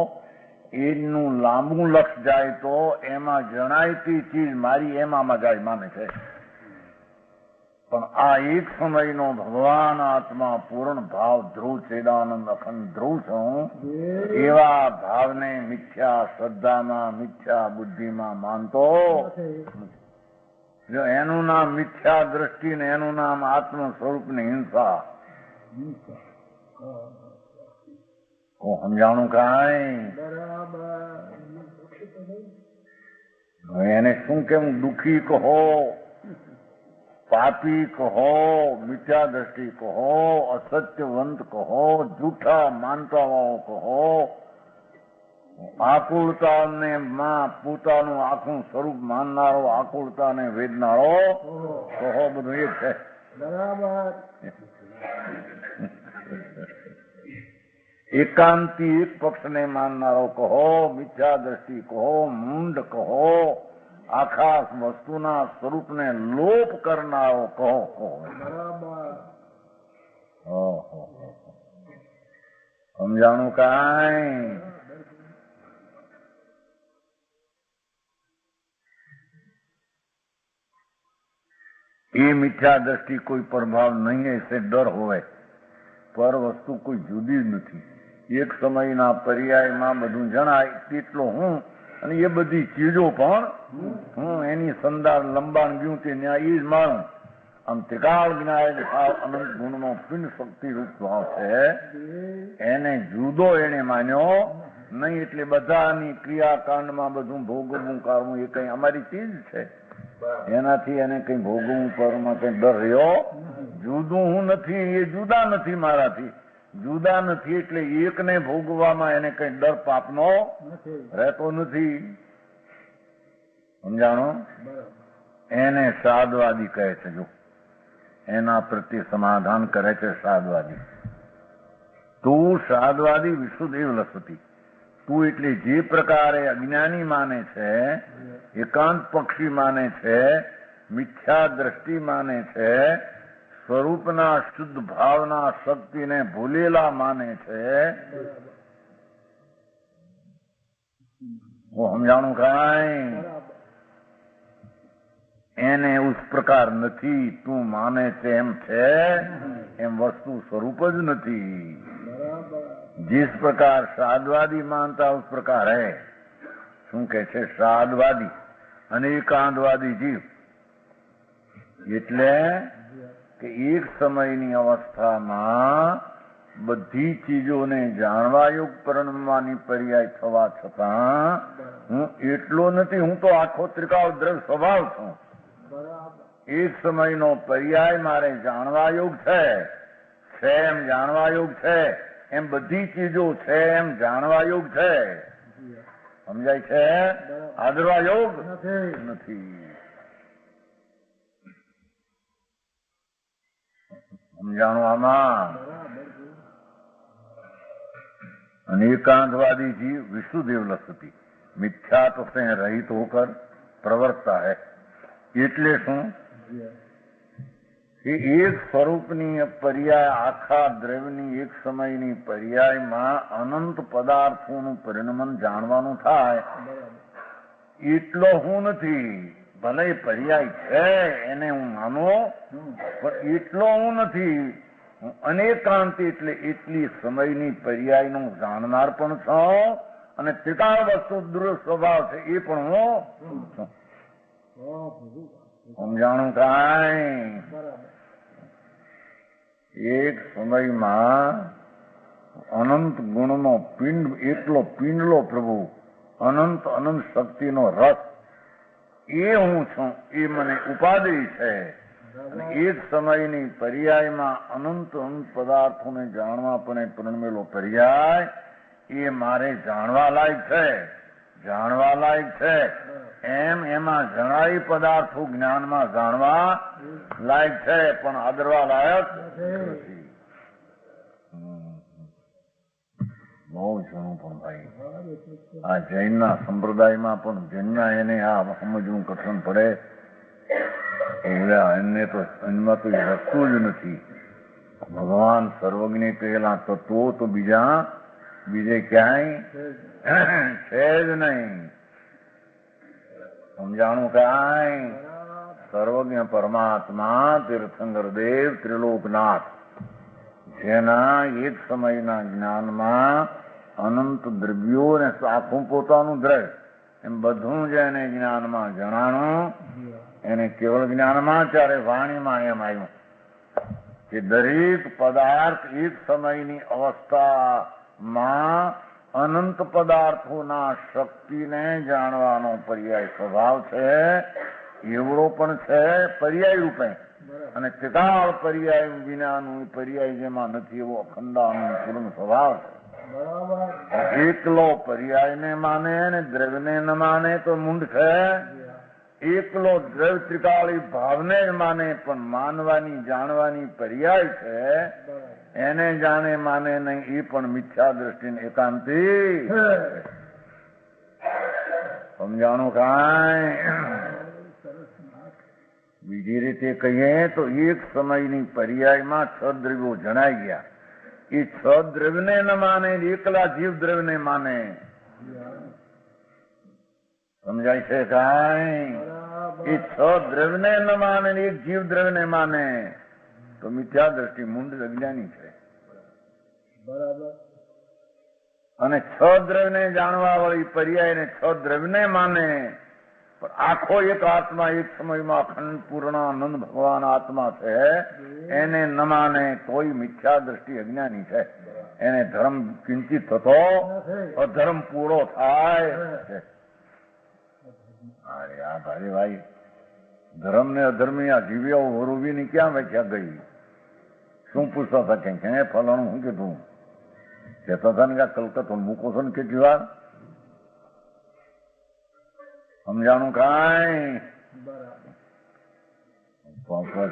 એનું લાંબુ લક્ષ જાય તો એમાં જણાયતી ચીજ મારી એમાં જાય માને છે. પણ આ એક સમયનો ભગવાન આત્મા પૂર્ણ ભાવ ધ્રુવ ચેદાનંદ અખંડ ધ્રુવ છું, એવા ભાવને મિથ્યા શ્રદ્ધામાં મિથ્યા બુદ્ધિમાં માનતો. જો એનું નામ મિથ્યા દ્રષ્ટિ ને એનું નામ આત્મ સ્વરૂપ ની હિંસા. સમજાણું કાંઈ? એને શું કેમ? દુઃખી કહો, પાપી કહો, મિથ્યા દ્રષ્ટિ કહો, અસત્યવંત કહો, જૂઠા માનતા વાળો કહો, આકુળતાને માં પોતાનું આખું સ્વરૂપ માનનારો, આકુળતાને વેદનારો કહો, બધું એ છે. બરાબર એકાંતી એક પક્ષને માનનારો કહો, મિથ્યા દ્રષ્ટિ કહો, મૂંડ કહો, આખા વસ્તુના સ્વરૂપને લોપ કરનારો કહો. સમજાણું કાંઈ? એ મિથ્યા દ્રષ્ટિ કોઈ પ્રભાવ નહીં, એસે ડર હોય. પર વસ્તુ કોઈ જુદી જ નથી. એક સમયના પર્યાયમાં બધું જણાય તેટલો હું, અને એ બધી ચીજો પણ હું, એની સંદાર લંબાણ ગયું તે ન્યાય એ જ માનું. આમ ત્રિકાળ જ્ઞાન ભાવ અનંત ગુણનો પિંડ શક્તિ રૂપ ભાવ છે, એને જુદો એને માન્યો નહીં. એટલે બધાની ક્રિયાકાંડમાં બધું ભોગવવું કરવું એ કઈ અમારી ચીજ છે. એનાથી એને કઈ ભોગવવું કરવામાં કઈ ડર રહ્યો? જુદું હું નથી, એ જુદા નથી મારાથી. જુદા નથી એટલે એકને ભોગવવામાં એને કઈ ડર પાપનો રહેતો નથી. સમજાણો? એને સાદવાદી કહે છે. જો એના પ્રત્યે સમાધાન કરે છે સાદવાદી. તું સાદવાદી વિશુદ્ધ લસતી. તું એટલે જે પ્રકારે અજ્ઞાની માને છે, એકાંત પક્ષી માને છે, મિથ્યા દ્રષ્ટિ માને છે, સ્વરૂપના શુદ્ધ ભાવના શક્તિને ભૂલેલા માને છે, वो સમજાણું કાંઈ? એને ઉસ પ્રકાર નથી. તું માને છે એમ છે, એમ વસ્તુ સ્વરૂપ જ નથી. जिस प्रकार साधवादी मानता उस प्रकार है. શું કે છે? સાધવાદી અને એકાંતવાદી જીવ. એટલે કે એક સમયની અવસ્થામાં બધી ચીજોને જાણવા યોગ પરિણમવાની પર્યાય થવા છતાં હું એટલો નથી, હું તો આખો ત્રિકાળ દ્રવ્ય સ્વભાવ છું. બરાબર. એક સમયનો પર્યાય મારે જાણવા યોગ છે એમ જાણવા યોગ છે, એમ બધી ચીજો છે એમ જાણવા યોગ છે. સમજાય છે? આદરવા યોગ નથી. સમજાણું આમાં? अनेकांतवादी जीव विष्णुदेव लसती मिथ्यात्व से रहित होकर प्रवर्तता है. એટલે શું કે એક સ્વરૂપની પર્યાય આખા દ્રવ્યની એક સમયની પર્યાયમાં અનંત પદાર્થોનું પરિણમન જાણવાનું થાય એટલો હું નથી. ભલે પર્યાય છે એને હું માનો, પણ એટલો હું નથી. હું અનેકાંત એટલે એટલી સમયની પર્યાયનું જાણનાર પણ છું, અને ત્રિકાળ વસ્તુ દૃઢ સ્વભાવ છે એ પણ હું છું. સમજાણું કાંઈ? એક સમયમાં અનંત ગુણનો પિંડ, એટલો પિંડલો પ્રભુ, અનંત અનંત શક્તિનો રસ, એ હું છું. એ મને ઉપાધિ છે. એક સમયની પર્યાયમાં અનંત અનંત પદાર્થોને જાણવા પણ પરિણમેલો પર્યાય એ મારે જાણવા લાયક છે. જાણવા લાયક છે એમ એમાં જણાય પદાર્થો જ્ઞાનમાં જાણવા લાયક છે, પણ આદરવા લાયક નથી. બહુ જૂનું પણ ભાઈ આ જૈનના સંપ્રદાયમાં પણ જૈનના એને આ સમજવું કઠણ પડે. એને તો એમાં તો રસ્તું જ નથી. ભગવાન સર્વજ્ઞ કહેલા તત્વો તો બીજે ક્યાંય છે જ નહીં. સમજાણું કાંઈ? સર્વજ્ઞ પરમાત્મા તીર્થંકર દેવ ત્રિલોકનાથ, જેના એક સમયના જ્ઞાનમાં અનંત દ્રવ્યો ને આખું પોતાનું દ્રવ્ય એમ બધું જ એને જ્ઞાનમાં જણાણું. એને કેવળ જ્ઞાનમાં ત્યારે વાણીમાં એમ આવ્યું કે દરેક પદાર્થ એક સમયની અવસ્થામાં અનંત પદાર્થોના શક્તિને જાણવાનો પર્યાય સ્વભાવ છે. એવડો પણ છે પર્યાય રૂપે, અને ત્રિકાળ પર્યાય વિનાનું પર્યાય જેમાં નથી એવો અખંડાનું પૂર્ણ સ્વભાવ છે. એકલો પર્યાયને માને અને દ્રવ્યને ન માને તો મૂંઢ છે. એકલો દ્રવ્ય ત્રિકાળી ભાવને જ માને, પણ માનવાની જાણવાની પર્યાય છે એને જાણે માને નહીં, એ પણ મિથ્યા દ્રષ્ટિને એકાંતી. સમજાણું કાંઈ? બીજી રીતે કહીએ તો એક સમયની પર્યાયમાં 6 દ્રવ્યો જણાઈ ગયા. એ 6 દ્રવ્યને ન માને, એકલા જીવ દ્રવ્યને માને. સમજાય છે કાંઈ? એ 6 દ્રવ્યને ન માને, એક જીવ દ્રવ્યને માને તો મિથ્યા દ્રષ્ટિ, મૂંઢ અજ્ઞાની છે. અને 6 દ્રવ્યને જાણવા વાળી પર્યાયને 6 દ્રવ્યને માને, પણ આખો એક આત્મા એક સમયમાં અખંડ પૂર્ણ આનંદ ભગવાન આત્મા છે એને ન માને તોય મિથ્યા દ્રષ્ટિ અજ્ઞાની છે. એને ધર્મ કિંચિત થતો અધર્મ પૂરો થાય. અરે આ ભાઈ ભાઈ, ધર્મ ને અધર્મી આ જીવ્યો વરુવીની ક્યાં વ્યાખ્યા ગઈ? શું પૂછતા હતા કે ફલાણું શું કીધું? કહેતા હતા ને કે કલકત્તો મૂકો છો ને કેટલી વાર? સમજાણું કાંઈ?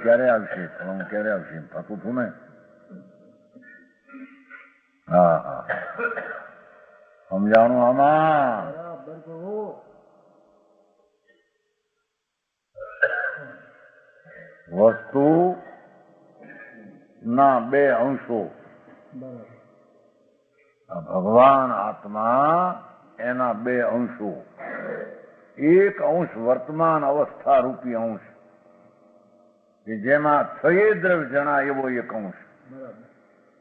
ક્યારે આવશે? ફલાણું ક્યારે આવશે? થતું હતું ને. હા હા, સમજાણું આમાં? વસ્તુ ના 2 અંશો, ભગવાન આત્મા એના 2 અંશો. એક અંશ વર્તમાન અવસ્થા રૂપી અંશ કે જેમાં 6 દ્રવ્ય જણા એવો એક અંશ,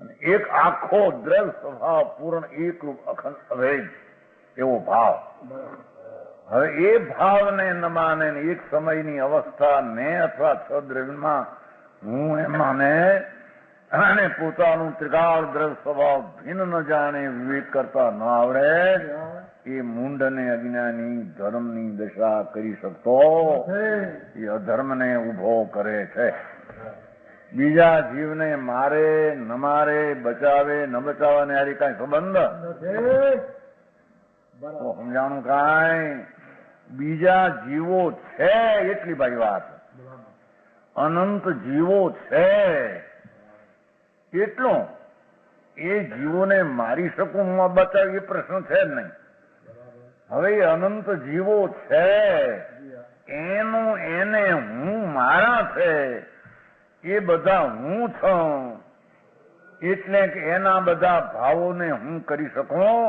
અને એક આખો દ્રવ્ય સ્વભાવ પૂર્ણ એકરૂપ અખંડ અભેદ એવો ભાવ. હવે એ ભાવને ન માને, એક સમયની અવસ્થા ને અથવા 6 દ્રવ્યમાં હું એમ માને અને પોતાનું ત્રિકાળ દ્રવ્ય સ્વભાવ ભિન્ન ન જાણે, વિવેક કરતા ન આવડે, એ મૂંઢ અને અજ્ઞાની ધર્મની દશા કરી શકતો, એ અધર્મને ઉભો કરે છે. બીજા જીવને મારે ન મારે, બચાવે ન બચાવે ને યારી કઈ સંબંધ તો સમજાણું કાંઈ. બીજા જીવો છે એટલી ભાઈ વાત, અનંત જીવો છે એટલું. એ જીવોને મારી શકું, હું બચાવી, એ પ્રશ્ન છે જ નહીં. હવે એ અનંત જીવો છે એનું એને હું મારા છે, એ બધા હું છું, એટલે કે એના બધા ભાવોને હું કરી શકું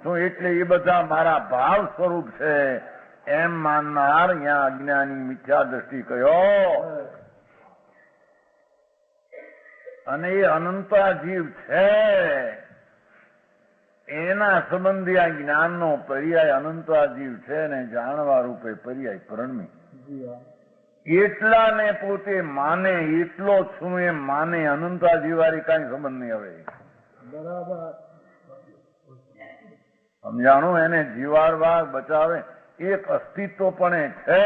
છું, એટલે એ બધા મારા ભાવ સ્વરૂપ છે એમ માનનાર અહીંયા અજ્ઞાની મિથ્યા દ્રષ્ટિ કયો. અને એ અનંતા જીવ છે એના સંબંધી આ જ્ઞાનનો પર્યાય અનંતા જીવ છે ને જાણવા રૂપે પર્યાય પરણમી. એટલા ને પોતે માને, એટલો છું એમ માને, અનંતા જીવારી કઈ સંબંધ નહીં. હવે બરાબર સમજાણું. એને જીવાડવા બચાવે એક અસ્તિત્વપણે છે,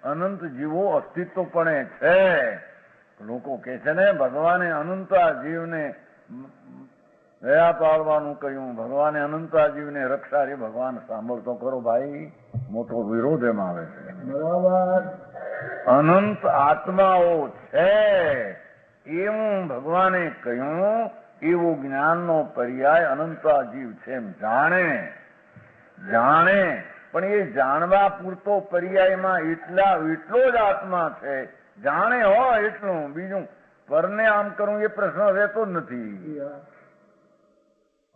અનંત જીવો અસ્તિત્વપણે છે. લોકો કે છે ને ભગવાને અનંતા જીવને દયા પાડવાનું કહ્યું, ભગવાને અનંતા જીવને રક્ષા. રે ભગવાન સાંભળતો કરો ભાઈ, મોટો વિરોધ એમાં આવે છે. બરાબર અનંત આત્માઓ છે એવું ભગવાને કહ્યું, એવો જ્ઞાનનો પર્યાય અનંતા જીવ છે એમ જાણે. પણ એ જાણવા પૂરતો પર્યાયમાં એટલો જ આત્મા છે, જાણે હોય એટલું. બીજું પરને આમ કરું એ પ્રશ્ન રહેતો જ નથી.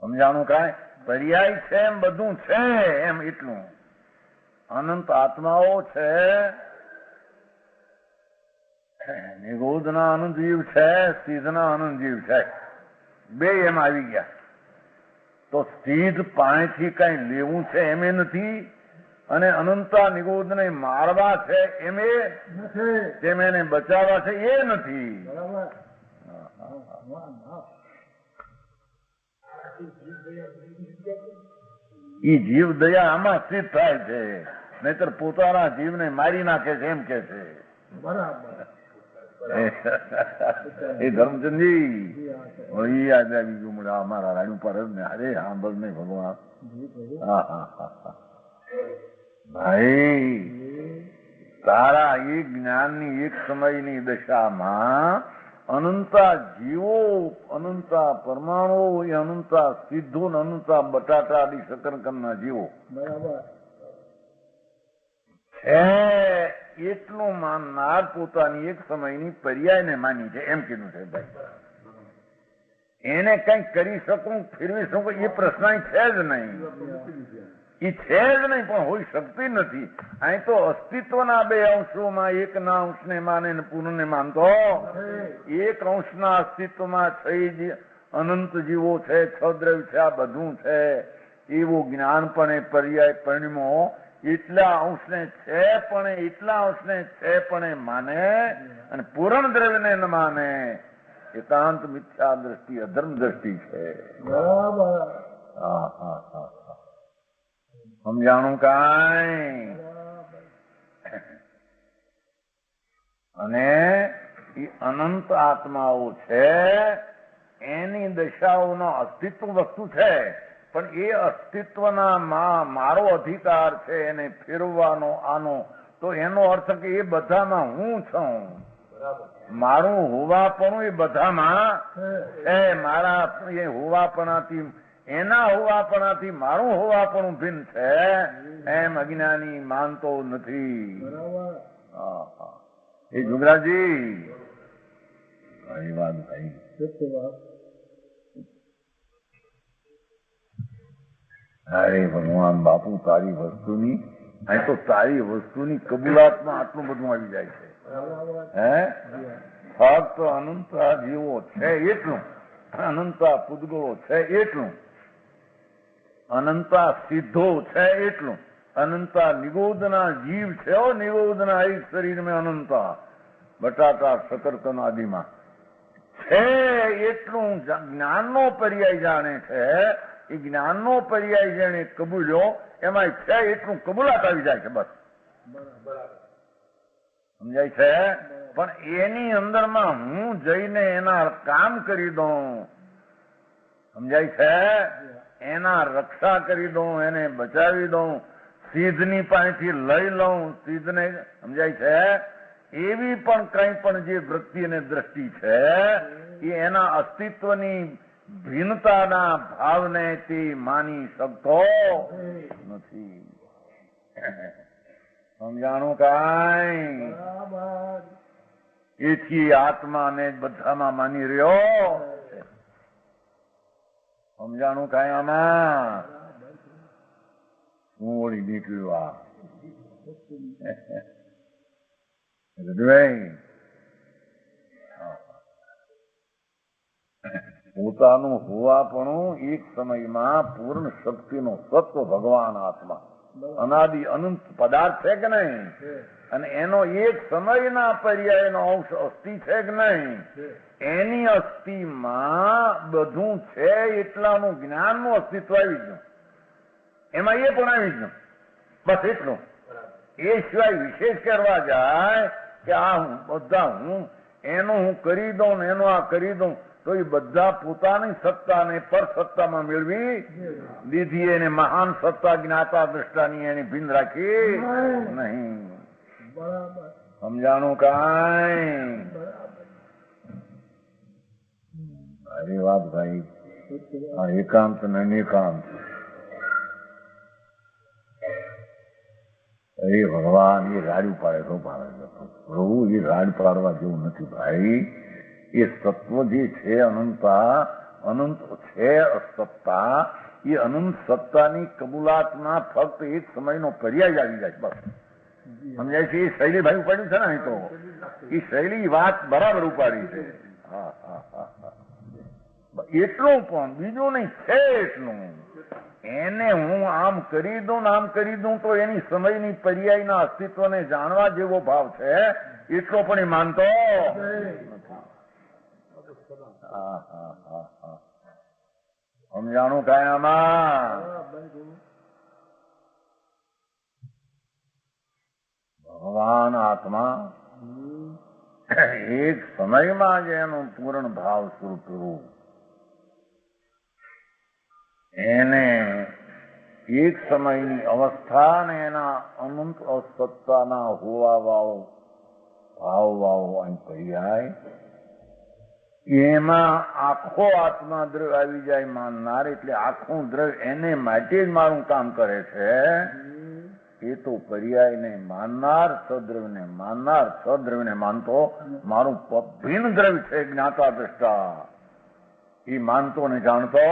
સમજાણું કાંઈ? પર્યાય છે એમ બધું છે એમ એટલું. અનંત આત્માઓ છે, નિગોદના અનંત જીવ છે, સ્થિતના અનંત જીવ છે, બે એમ આવી ગયા. તો સ્થિત પાણીથી કઈ લેવું છે એમ એ નથી, અને અનંતા નિગોદને મારવા છે એમ એ નથી, તેમ એને બચાવવા છે એ નથી. બરાબર ઈ જીવ દયા આમાં સ્થિત થાય છે, નહીતર પોતાના જીવને મારી નાખે છે એમ કે છે. બરાબર એ ધર્મચંદજી વળી યાદ આવી ગયું મને અમારા રાણુ પર જ ને. અરે સાંભળ નહીં ભગવાન. ભાઈ તારા એ જ્ઞાનની એક સમયની દશામાં અનંતા જીવો, અનંતા પરમાણુઓ, એ અનંતા સિદ્ધો, અનંતા બટાટા આદિ શકરકંદના જીવો બરાબર છે. એટલું માનનાર પોતાની એક સમયની પર્યાયને માની છે એમ કીધું છે. ભાઈ એને કંઈક કરી શકું, ફેરવી શકું એ પ્રશ્ન છે જ નહીં. એ છે જ નહીં, પણ હોઈ શકતી નથી. અહીં તો અસ્તિત્વના બે અંશોમાં એકના અંશને માને ને પૂર્ણને માનતો, એક અંશના અસ્તિત્વમાં છે અનંત જીવો છે, છદ્રવ્ય છે, આ બધું છે. એવું જ્ઞાન પણ એ પર્યાય પરિણમો એટલા અંશને છે પણ એટલા અંશને છે પણ માને, અને પૂર્ણ દ્રવ્યને ન માને. એકાંત મિથ્યા દ્રષ્ટિ, અધર્મ દ્રષ્ટિ છે. બરાબર સમજાણું કાંઈ? અને એ અનંત આત્માઓ છે, એની દશાઓનો અસ્તિત્વ વસ્તુ છે, પણ એ અસ્તિત્વના મારો અધિકાર છે એને ફેરવવાનો આનો. તો એનો અર્થ કે એ બધામાં હું છું, મારું હોવાપણું એ બધામાં છે. મારા એ હોવાપણાથી, એના હોવાપણાથી મારું હોવાપણું ભિન્ન છે એમ અજ્ઞાની માનતો નથી. એ જુગરાજી એ વાત ભાઈ અરે ભગવાન બાપુ તારી વસ્તુની, અહીં તો તારી વસ્તુની કબૂલાતમાં આટલું બધું આવી જાય છે. હે ફક્ત અનંતા જીવો છે એટલું, અનંતા પૂતગળો છે એટલું, અનંતા સિદ્ધો છે એટલું, અનંતા નિગોદના જીવ છે. નિગોદના એક શરીર મેં અનંતા બટાટા શકરકંદ આદિમાં છે એટલું જ્ઞાનનો પર્યાય જાણે છે. એ જ્ઞાનનો પર્યાય જેને કબૂલ્યો એમાં છે એટલું કબૂલાત આવી જાય છે. બસ સમજાય છે. પણ એની અંદરમાં હું જઈને એના કામ કરી દઉં, સમજાય છે, એના રક્ષા કરી દઉં, એને બચાવી દઉં, સિદ્ધની પાસેથી લઈ લઉં, સિદ્ધને, સમજાય છે, એવી પણ કંઈ પણ જે વૃત્તિ અને દ્રષ્ટિ છે એ એના અસ્તિત્વની ભિન્નતાના ભાવને તે માની શકતો નથી. સમજાણું કાંઈ? બરાબર. એથી આત્માને બધામાં માની રહ્યો. સમજાણું કાંઈ? આમાં હું વળી નીકળ્યું પોતાનું હોવાપણું એક સમયમાં પૂર્ણ શક્તિનો સત્વ ભગવાન આત્મા અનાદિ અનંત પદાર્થ છે કે નહીં? અને એનો એક સમયના પર્યાયનો અંશ અસ્થિ છે કે નહીં? એની અસ્થિમાં બધું છે એટલાનું જ્ઞાનનું અસ્તિત્વ આવી ગયું, એમાં એ પણ આવી ગયું. બસ એટલું. એ સિવાય વિશેષ કરવા જાય કે આ હું બધા હું એનું હું કરી દઉં ને એનું આ કરી દઉં તો એ બધા પોતાની સત્તાને પર સત્તામાં મેળવી લીધી. એને મહાન સત્તા જ્ઞાતા દ્રષ્ટાની એને ભીન રાખી નહીં. બરાબર. સમજાણું કાંઈ? અરે વાત ભાઈ, આ એકાંત ને નિકાંત. એ ભગવાન એ રાડ ઉપાડે તો પાડે. પ્રભુ એ રાડ પાડવા જેવું નથી ભાઈ. એ તત્વ જે છે અનંતા, અનંત છે સત્તા, એ અનંત સત્તાની કબૂલાતમાં ફક્ત એક સમયનો પર્યાય આવી જાય. બસ સમજાય છે? એ શૈલી ભાઈ ઉપાડી છે ને અહીં તો એ શૈલી વાત બરાબર ઉપાડી છે. હા હા હા હા, એટલું પણ બીજું નહીં, છે એટલું. એને હું આમ કરી દઉં ને આમ કરી દઉં તો એની સમયની પર્યાયના અસ્તિત્વને જાણવા જેવો ભાવ છે એટલો પણ એ માનતો નથી. સમજાણું કાંઈ આમાં? ભગવાન આત્મા એક સમયમાં જ એનું પૂર્ણ ભાવ સ્વરૂપ કરવું, એને એક સમયની અવસ્થા ને એના અનંત અસત્તાના હોવા વાળો ભાવ વાળો અહીં પર્યાય, એમાં આખો આત્મા દ્રવ્ય આવી જાય માનનાર. એટલે આખું દ્રવ્ય એને માટે જ મારું કામ કરે છે. એ તો પર્યાયને માનનાર, સદ્રવ્યને માનનાર, સદ્રવ્યને માનતો મારું ભિન્ન દ્રવ્ય છે જ્ઞાતા દ્રષ્ટા, એ માનતો ને જાણતો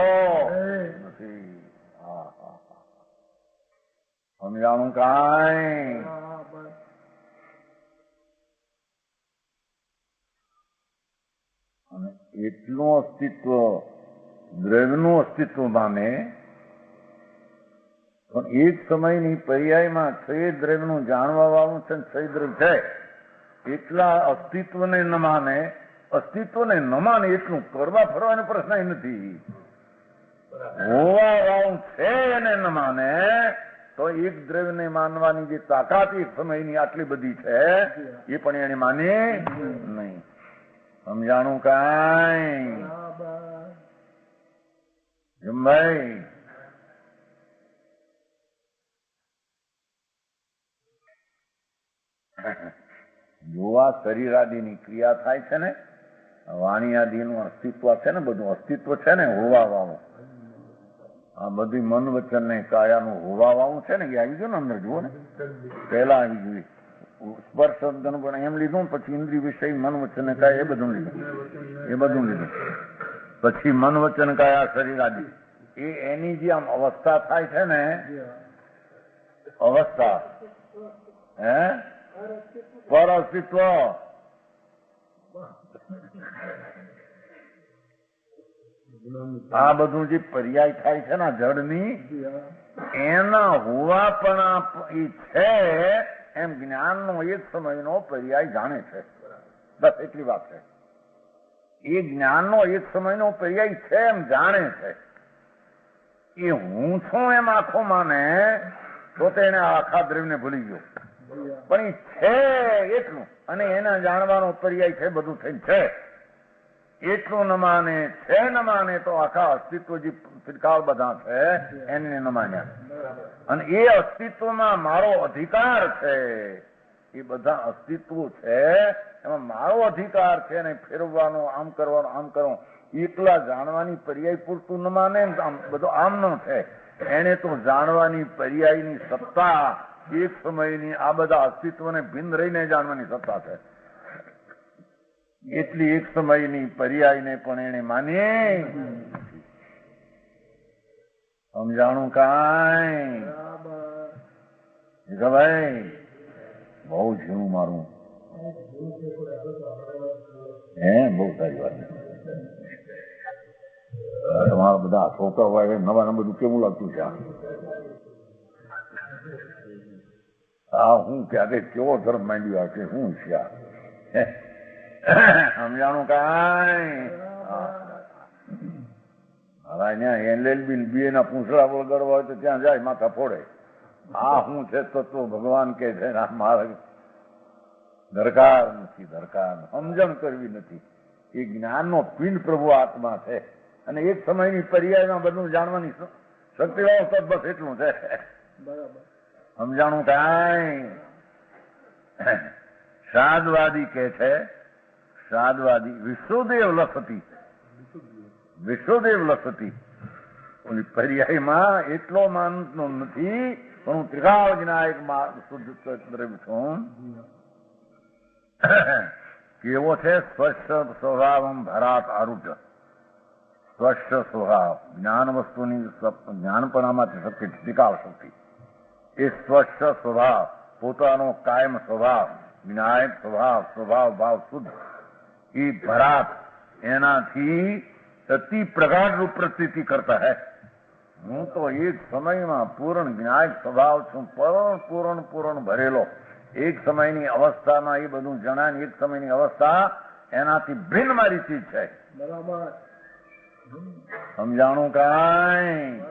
નથી. સમજાણું કાંઈ? અને એટલું અસ્તિત્વ દ્રવ્યનું અસ્તિત્વ માને, પણ એક સમયની પર્યાયમાં છ દ્રવ્યનું જાણવા વાળું છે ને છ દ્રવ્ય છે એટલા અસ્તિત્વને ન માને. અસ્તિત્વને ન માને એટલું કરવા ફરવાનો પ્રશ્ન નથી. હોવા વાળું છે એને ન માને તો એક દ્રવ્યને માનવાની જે તાકાત એક સમયની આટલી બધી છે એ પણ એને માને નહીં. સમજાણું કાંઈ? ભાઈ જોવા શરીરાદિની ક્રિયા થાય છે ને, વાણી આદિનું અસ્તિત્વ છે ને, બધું અસ્તિત્વ છે ને હોવા વાળું. આ બધી મન વચન ને કાયાનું હોવા વાળું છે ને એ આવી ગયું ને અંદર. જુઓ ને, પહેલા આવી ગયું સ્પર્શ શબ્દનું પણ એમ લીધું, પછી ઇન્દ્રિય વિષય મન વચન ને કાયા એ બધું લીધું, એ બધું લીધું. પછી મન વચન કાયા શરીર આદિ એ એની જે આમ અવસ્થા થાય છે ને, અવસ્થા હે પર અસ્તિત્વ, આ બધું જે પર્યાય થાય છે ને જડની, એના હોવા પણ એ છે એમ જ્ઞાનનો એક સમયનો પર્યાય જાણે છે. બસ એટલી વાત છે. એ જ્ઞાનનો એક સમયનો પર્યાય છે એમ જાણે છે. એ હું છું એમ આખો માને તો તેને આખા દ્રવ્યને ભૂલી ગયો. પણ એ છે એટલું, અને એના જાણવાનો પર્યાય છે બધું થઈને છે એટલું ન માને, છે ન માને તો આખા અસ્તિત્વ જે ત્રિકાળ બધા છે એને ન માન્યા. અને એ અસ્તિત્વમાં મારો અધિકાર છે, એ બધા અસ્તિત્વો છે એમાં મારો અધિકાર છે, અને ફેરવવાનો, આમ કરવાનો, આમ કરવાનો, એકલા જાણવાની પર્યાય પૂરતું ન માને, આમ બધું આમ ન છે. એને તો જાણવાની પર્યાયની સત્તા એક સમયની આ બધા અસ્તિત્વને ભિન્ન રહીને જાણવાની સત્તા છે. એટલી એક સમયની પર્યાયને પણ એને માની. સમજાણું કાંઈ? ભાઈ બહુ ઝીણું મારું. બહુ સારી વાત. તમારા બધા છોકરા હોય નવા બધું કેવું લાગતું છે? આ હું ક્યારે કેવો ધર્મ માંડ્યો આવશે, શું છે આ? સમજાણું કાંઈ? હવે અહીંયા LLB BA ના પૂંછડા વળગડવા હોય તો ત્યાં જાય માથા ફોડે. આ શું છે તત્વ ભગવાન કે છે મારે દરકાર નથી, દરકાર સમજણ કરવી નથી. એ જ્ઞાનનો પિંડ પ્રભુ આત્મા છે, અને એક સમયની પર્યાયમાં બધું જાણવાની શક્તિ વાળો બસ એટલું છે. સમજાણું કાંઈ? સાદવાદી કે છે, સાદવાદી વિશ્વદેવ લસતી, વિશ્વદેવ લસતી ઓલી પર્યાયમાં એટલો માનતો નથી, પણ હું ત્રિકાળ વિનાયક શુદ્ધ દ્રવ્ય છું. કેવો છે? સ્વચ્છ સ્વભાવમ ભરાત આરૂઢ. સ્વચ્છ સ્વભાવ જ્ઞાન વસ્તુની જ્ઞાનપણામાંથી શક્તિ, ત્રિકાળ શક્તિ. એ સ્વચ્છ સ્વભાવ પોતાનો કાયમ સ્વભાવ, વિનાયક સ્વભાવ, સ્વભાવ ભાવ શુદ્ધ, એ ભરાત એનાથી અતિ પ્રગાઢ રૂપ પ્રતીતિ કરતા હૈ. હું તો એક સમયમાં પૂર્ણ વિનાયક સ્વભાવ છું, પૂર્ણ ભરેલો. એક સમયની અવસ્થામાં એ બધું જણાય, એક સમયની અવસ્થા એનાથી ભિન્ન મારી ચીજ છે. બરાબર. સમજાણું કાંઈ?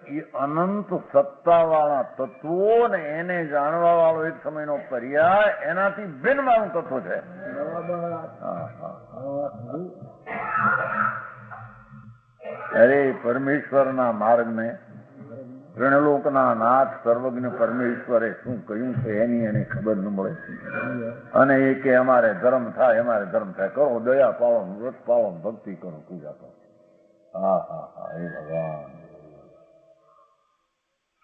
એ અનંત સત્તા વાળા તત્વો ને એને જાણવા વાળો એક સમયનો પર્યાય એનાથી ભિન્ન મારું તત્વ છે. અરે પરમેશ્વરના માર્ગને ત્રિણલોકના નાથ સર્વજ્ઞ પરમેશ્વરે શું કહ્યું છે એની એને ખબર ન મળે. અને એ કે અમારે ધર્મ થાય, અમારે ધર્મ થાય, કરો દયા પાવો, વ્રત પાવો, ભક્તિ કરો, પૂજા કરો. હા હા હા, એ ભગવાન.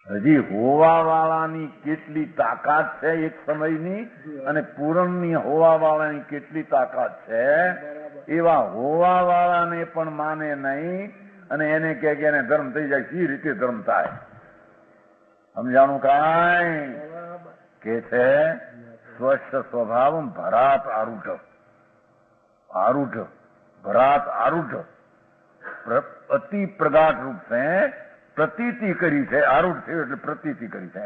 હજી હોવા વાળાની કેટલી તાકાત છે એક સમયની, અને પૂરણની હોવા વાળાની કેટલી તાકાત છે. એવા હોવા વાળાને પણ માને નહીં, અને એને કે એને ધર્મ થઈ જાય. સી રીતે ધર્મ થાય? સમજાણું કાંઈ? કે છે સ્વચ્છ સ્વભાવ ભરાત આરૂઢ. આરૂઢ ભરાત આરૂઢ અતિ પ્રગાઢ રૂપ છે, પ્રતીતિ કરી છે. આરૂઢ થયું એટલે પ્રતીતિ કરી છે.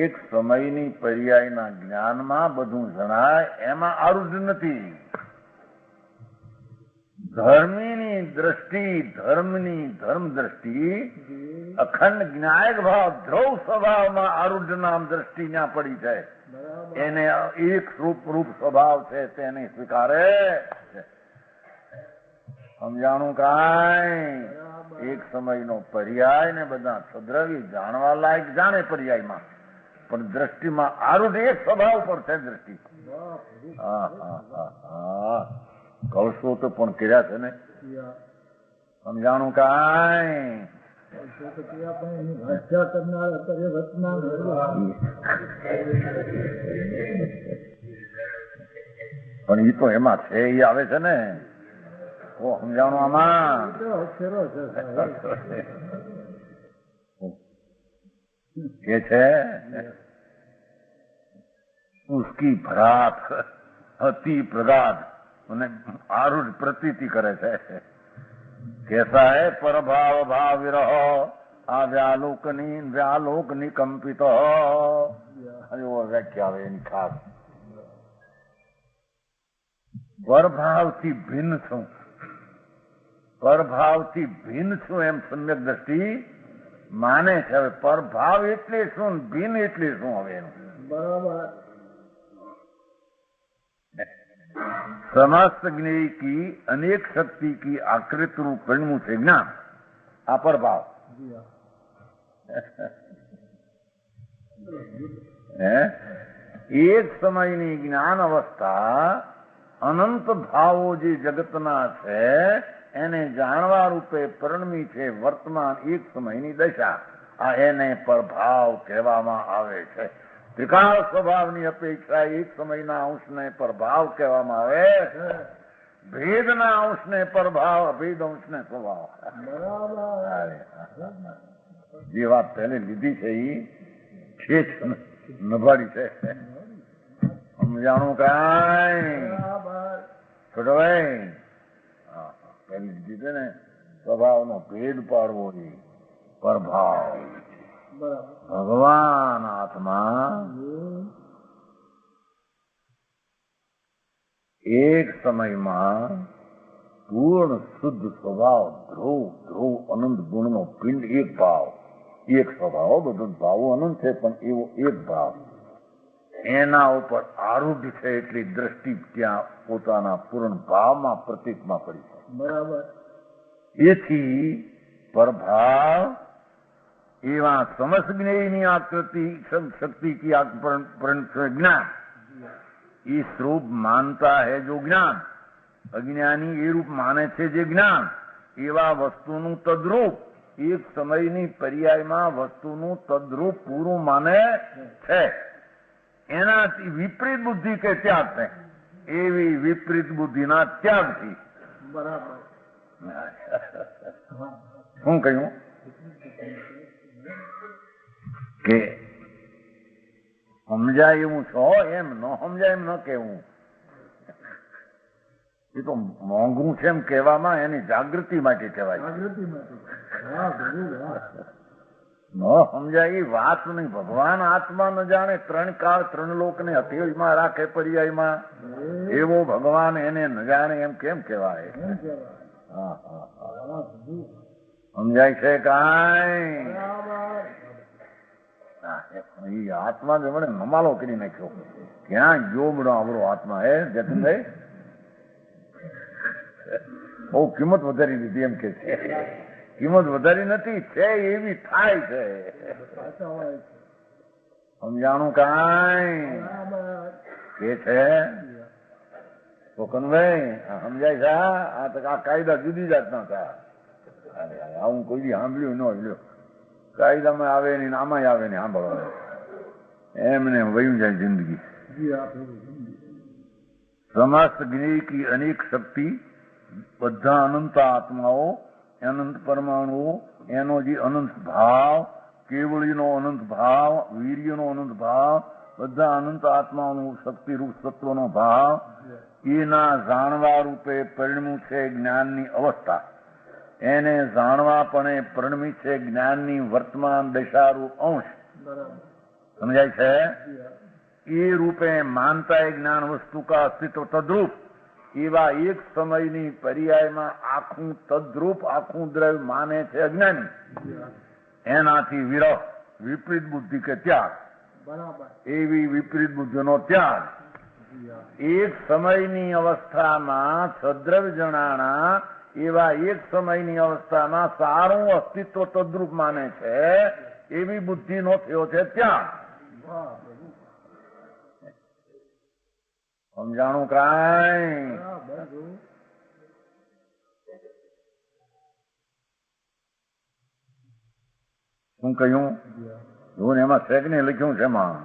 એક સમયની પર્યાયના જ્ઞાનમાં બધું જણાય, એમાં આરૂઢ નથી. ધર્મની દ્રષ્ટિ, ધર્મ દ્રષ્ટિ, અખંડ જ્ઞાયક ભાવ, ધ્રુવ સ્વભાવમાં આરૂઢ નામ દ્રષ્ટિ ત્યાં પડી છે. એને એક રૂપ સ્વભાવ છે તેને સ્વીકારે. સમજાણું કાંઈ? એક સમયનો પર્યાય ને બધા સદ્રવી જાણવા લાયક જાણે પર્યાયમાં, પણ દ્રષ્ટિમાં આરૂઢ એક સ્વભાવ પર છે દ્રષ્ટિ. હા હા હા હા, કળશો તો પણ કર્યા છે ને. સમજાણું કાંઈ? પણ એ તો એમાં છે, એ આવે છે ને. સમજાણું આમાં કે છે ઉસકી ભરાત અતિ પ્રગાઢ અને આરૂઢ પ્રતીતિ કરે છે. કેસા હે પરભાવ ભાવ વિરહ આ વ્યાલોક નિકંપિત. વ્યાખ્યા આવે એની ખાસ. પરભાવથી ભિન્ન છું, પરભાવથી ભિન્ન છું એમ સમ્યક દ્રષ્ટિ માને છે. હવે પરભાવ એટલે શું, ભિન્ન એટલે શું? હવે એનું બરાબર. समस्त ज्ञेय की अनेक शक्ति की आकृत रूप परिणमु से ज्ञान, आ परभाव. જી હા. એક સમયની જ્ઞાન અવસ્થા અનંત ભાવો જે જગતના છે એને જાણવા રૂપે પરિણમી છે વર્તમાન એક સમયની દશા. આ એને પરભાવ કહેવામાં આવે છે. ત્રિકાળ સ્વભાવની અપેક્ષા એક સમયના અંશને પરભાવ કહેવામાં આવે, ભેદના અંશને પરભાવ, અભેદ અંશને સ્વભાવ. બરાબર. જે વાત પહેલે લીધી છે એ છે નભાડી છે. સમજાણું કાંઈ બરાબર. છોટો ભાઈ? પહેલી લીધી છે ને, સ્વભાવનો ભેદ પાડવો એ પરભાવ. બરાબર. ભગવાન આત્મા એક સમયમાં પૂર્ણ શુદ્ધ સ્વભાવ, ધ્રુવ ધ્રુવ અનંત ગુણનો પિંડ, એક ભાવ, એક સ્વભાવ. બધા ભાવો અનંત છે પણ એવો એક ભાવ એના ઉપર આરૂઢ છે. એટલી દ્રષ્ટિ ત્યાં પોતાના પૂર્ણ ભાવમાં પ્રતીકમાં પડી છે. બરાબર. એથી પરભાવ एवं समस्त ज्ञेयनी आकृति शक्ति की ज्ञान, ये स्वरूप मानता है जो ज्ञान, अज्ञानी ये रूप माने छे जे ज्ञान, एवा वस्तुનું તદ્રૂપ એક સમયની પર્યાયમાં વસ્તુનું તદ્રૂપ પૂરું માને છે. એનાથી વિપરીત બુદ્ધિ કે ત્યાગ છે, એવી વિપરીત બુદ્ધિના ત્યાગથી. બરાબર. શું કહ્યું કે સમજાય એવું છો એમ, ન સમજાય એમ ન કહેવું. એ તો મોંઘું છે એમ કહેવામાં એની જાગૃતિ માટે કહેવાય. જાગૃતિ માટે. હા, જરૂર. ન સમજાય એ વાત નહીં. ભગવાન આત્મા ન જાણે, ત્રણ કાળ ત્રણ લોકને હથેળીમાં રાખે પર્યાયમાં, એવો ભગવાન એને ન જાણે એમ કેમ કહેવાય? એમ કહેવાય. હા હા હા. હા, જરૂર. સમજાય છે કાંઈ? બરાબર. એ આત્મા જમણે નમાલો કરી નાખ્યો. ક્યાં ગયો બડો આવરો આત્મા? હે જતીનભાઈ, બહુ કિંમત વધારી દીધી એમ કે છે. કિંમત વધારી નથી, છે એવી થાય છે. પાછા હોય છે. સમજાણું કાંઈ બરાબર. કે છે? કોકનભાઈ સમજાય છે? આ તો આ કાયદા જુદી જાતના હતા. આવું કોઈ દી સાંભળ્યું ન લ્યો. કાયદામાં આવે નહીં, આમાં આવે નહીં સાંભળવા. એમને વયું જાય જિંદગી. જી હા, જરૂર. સમસ્ત જ્ઞેય કી અનેક શક્તિ, બધા અનંત આત્માઓ, અનંત પરમાણુઓ, એનો જે અનંત ભાવ, કેવળીનો અનંત ભાવ, વીર્યનો અનંત ભાવ, બધા અનંત આત્માઓનું શક્તિરૂપ સત્વનો ભાવ, એના જાણવા રૂપે પરિણમ્યું છે જ્ઞાનની અવસ્થા. એને જાણવાપણે પરિણમી છે જ્ઞાનની વર્તમાન દશારૂપ અંશ. બરાબર. સમજાય છે? જી હા. એ રૂપે માનતા એ જ્ઞાન વસ્તુ કા અસ્તિત્વ તદ્રૂપ, એવા એક સમયની પર્યાયમાં આખું તદ્રૂપ આખું દ્રવ્ય માને છે અજ્ઞાની. એનાથી વિરહ, વિપરીત બુદ્ધિ કે ત્યાગ. બરાબર. એવી વિપરીત બુદ્ધિનો ત્યાગ. જી હા. એક સમયની અવસ્થામાં સદ્રવ્ય જણાણા એવા એક સમયની અવસ્થામાં સારું અસ્તિત્વ તદ્રૂપ માને છે એવી બુદ્ધિનો થયો છે ત્યાગ. વાહ, બધું. સમજાણું કાંઈ? બરાબર. જરૂર. શું કહ્યું? જી હા. જોને એમાં શેકને લખ્યું છે એમાં.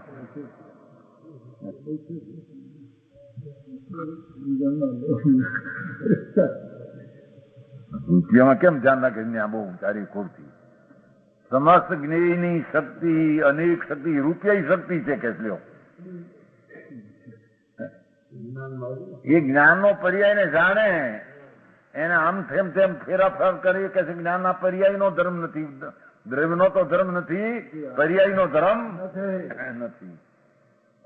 રૂપિયામાં કેમ ધ્યાન રાખે? આ બહુ સારી ખોરતી. સમસ્ત જ્ઞેયની શક્તિ, અનેક શક્તિ, રૂપિયા શક્તિ છે કે લ્યો. એ જ્ઞાનનો પર્યાય ને જાણે, એને આમ તેમ તેમ ફેરાફેર કરી કે જ્ઞાનના પર્યાયનો ધર્મ નથી, દ્રવ્યનો તો ધર્મ નથી, પર્યાયનો ધર્મ નથી.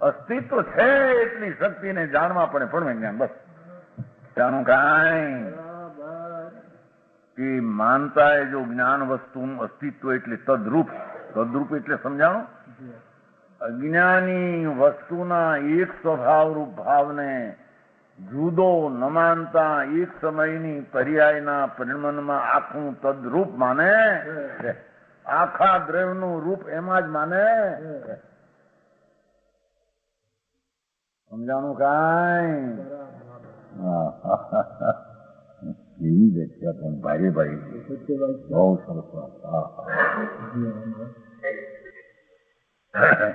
અસ્તિત્વ છે એટલી શક્તિને જાણવા પડે પણ જ્ઞાન. બસ જાણું કાંઈ બરાબર કે માનતા એ જો જ્ઞાન વસ્તુનું અસ્તિત્વ એટલે તદ્રૂપ એટલે સમજાણું જી અજ્ઞાની વસ્તુના એક સ્વભાવરૂપ ભાવને જુદો ન માનતા એક સમયની પર્યાયના પરિણમનમાં આખું તદ્રૂપ માને છે. આખા દ્રવ્યનું રૂપ એમાં જ માને છે. સમજાણું કાંઈ બરાબર એવી વ્યાખ્યા પણ ભારે ભાઈ સત્ય વાત છે. બહુ સરસ વાત. હા, હા. જી હા.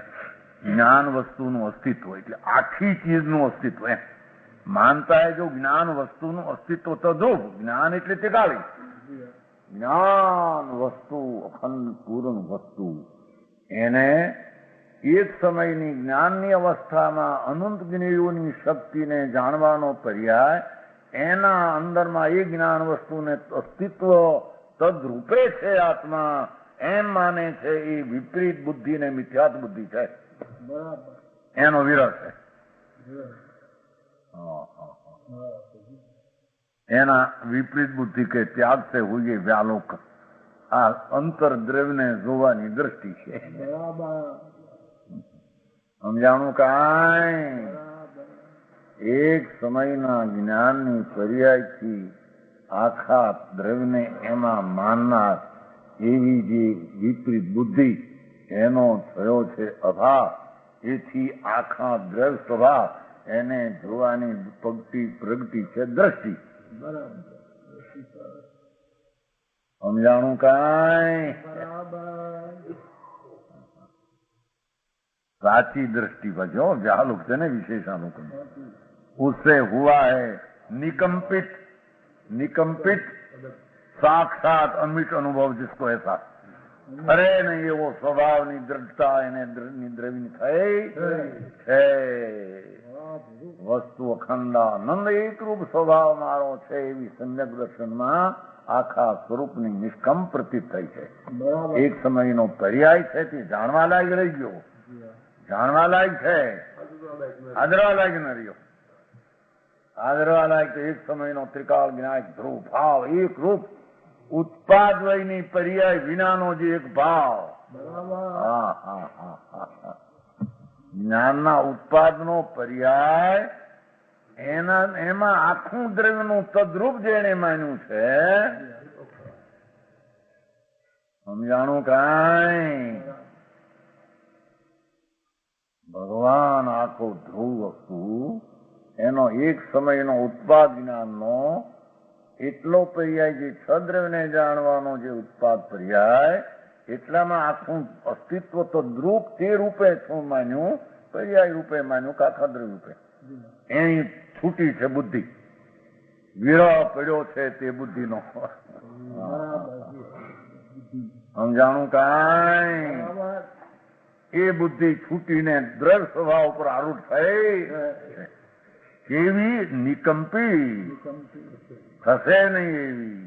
જ્ઞાન વસ્તુનું અસ્તિત્વ એટલે આખી ચીજનું અસ્તિત્વ એમ માનતા એ જો જ્ઞાન વસ્તુનું અસ્તિત્વ તો જો જ્ઞાન એટલે તે કાળી જી હા. જ્ઞાન વસ્તુ અખંડ પૂર્ણ વસ્તુ એને એક સમયની જ્ઞાનની અવસ્થામાં અનંત જ્ઞેયોની શક્તિને જાણવાનો પર્યાય એના અંદરમાં એ જ્ઞાન વસ્તુને અસ્તિત્વ તદ્રૂપે છે આત્મા એમ માને છે એ વિપરીત બુદ્ધિ ને મિથ્યાત બુદ્ધિ છે. બરાબર એનો વિરોધ છે. જી હા, હા, હા. હા. એના વિપરીત બુદ્ધિ કે ત્યાગ से हुए व्यालोक આ અંતર દ્રવ્યને જોવાની દ્રષ્ટિ છે. બરાબર સમજાણું કાંઈ બરાબર એક સમયના જ્ઞાનની પર્યાયથી આખા દ્રવ્યને એમાં માનનાર એવી જે વિપરીત બુદ્ધિ એનો થયો છે અભાવ. એથી આખા દ્રવ્ય સ્વભાવ એને જોવાની પ્રગતિ છે દ્રષ્ટિ. બરાબર સમજાણું કાંઈ બરાબર साची दृष्टि पर जो व्यालोक से न विशेषालोक उससे हुआ है निकंपित निकंपित साक्षात अमिट अनुभव जिसको ऐसा अरे नहीं ये वो स्वभाव ની દ્રઢતા એને દ્રવ્ય થઈ છે વસ્તુ અખંડાનંદ એકરૂપ સ્વભાવ મારો છે એવી સમ્યક દર્શનમાં આખા સ્વરૂપની નિષ્કમ પ્રતીત થઈ છે. બરાબર એક સમયનો પર્યાય છે તે જાણવા લાયક રહી ગયો. જાણવા લાયક છે આદરવા લાયક ન રહ્યો. આદરવા લાયક તો એક સમયનો ત્રિકાળ જ્ઞાયક ધ્રુવ ભાવ એક રૂપ ઉત્પાદ વયની પર્યાય વિનાનો જે એક ભાવ. બરાબર હા હા હા હા. જ્ઞાનના ઉત્પાદનો પર્યાય એમાં આખું દ્રવ્યનું તદ્રૂપ જેને માન્યું છે. સમજાણું કાંઈ ભગવાન આખો ધ્રુવ વસ્તુ એનો એક સમયનો ઉત્પાદ જ્ઞાનનો એટલો પર્યાય જે છદ્રવ્યને જાણવાનો જે ઉત્પાદ પર્યાય એટલામાં આખું અસ્તિત્વ તો દ્રુપ તે રૂપે શું માન્યું પર્યાય રૂપે માન્યું કાખા દ્રવ્ય રૂપે એની છૂટી છે બુદ્ધિ. વિરહ પડ્યો છે તે બુદ્ધિનો. સમજાણું કાંઈ એ બુદ્ધિ છૂટીને દ્રવ્ય સ્વભાવ ઉપર આરૂઢ થઈ કેવી નિકંપી થશે નહીં એવી.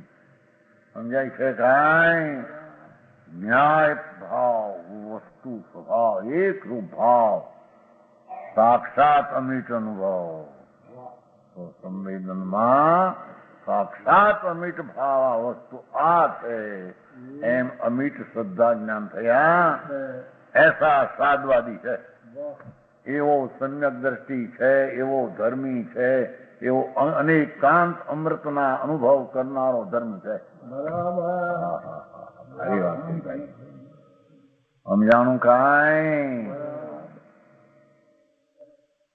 સમજાય છે કાંઈ ન્યાય ભાવ વસ્તુ સ્વભાવ એક રૂપ ભાવ સાક્ષાત અમિત અનુભવ. તો સંવેદનમાં સાક્ષાત અમિત ભાવ આ વસ્તુ આ છે એમ અમિત શ્રદ્ધા જ્ઞાન થયા એસા સાદવાદી છે. એવો સમ્યક દ્રષ્ટિ છે એવો ધર્મી છે એવો અનેકાંત અમૃતના અનુભવ કરનારો ધર્મ છે. સારી વાત છે ભાઈ. સમજાણું કાંઈ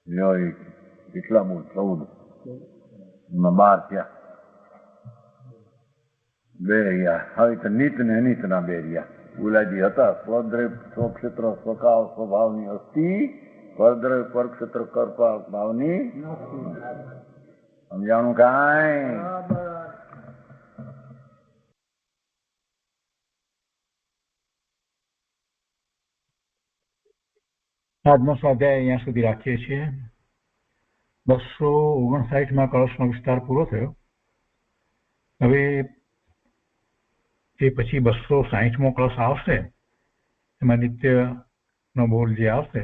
લ્યો કેટલા બોલ 14 12 થયા. બે રહ્યા હવે તો નીત ને અનિત ના બે રહ્યા. ગુલાજી હતા સ્વદ્રવ્ય સ્વક્ષેત્ર સ્વકાવ સ્વભાવની અસ્થિ પરદ્રવ્ય પરક્ષેત્ર કરપાળ ભાવની. સમજાણું કાંઈ આજનો સ્વાધ્યાય અહીંયા સુધી રાખીએ છીએ. 259માં કળશનો વિસ્તાર પૂરો થયો. હવે એ પછી 260મો કળશ આવશે એમાં નિત્યનો બોલ જે આવશે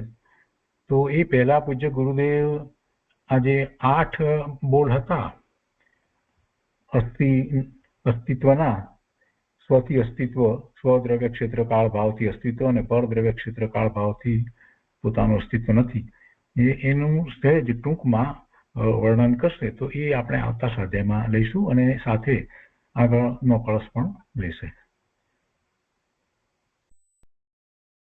તો એ પહેલા પૂજ્ય ગુરુદેવ આ જે 8 બોલ હતા અસ્તિત્વના સ્વથી અસ્તિત્વ, સ્વદ્રવ્ય ક્ષેત્ર કાળ ભાવથી અસ્તિત્વ અને પરદ્રવ્ય ક્ષેત્ર કાળ ભાવથી પોતાનું અસ્તિત્વ નથી, એનું સહેજ ટૂંકમાં વર્ણન કરશે. તો એ આપણે આવતા સ્વાધ્યાયમાં લઈશું અને સાથે આગળનો કળશ પણ લેશે.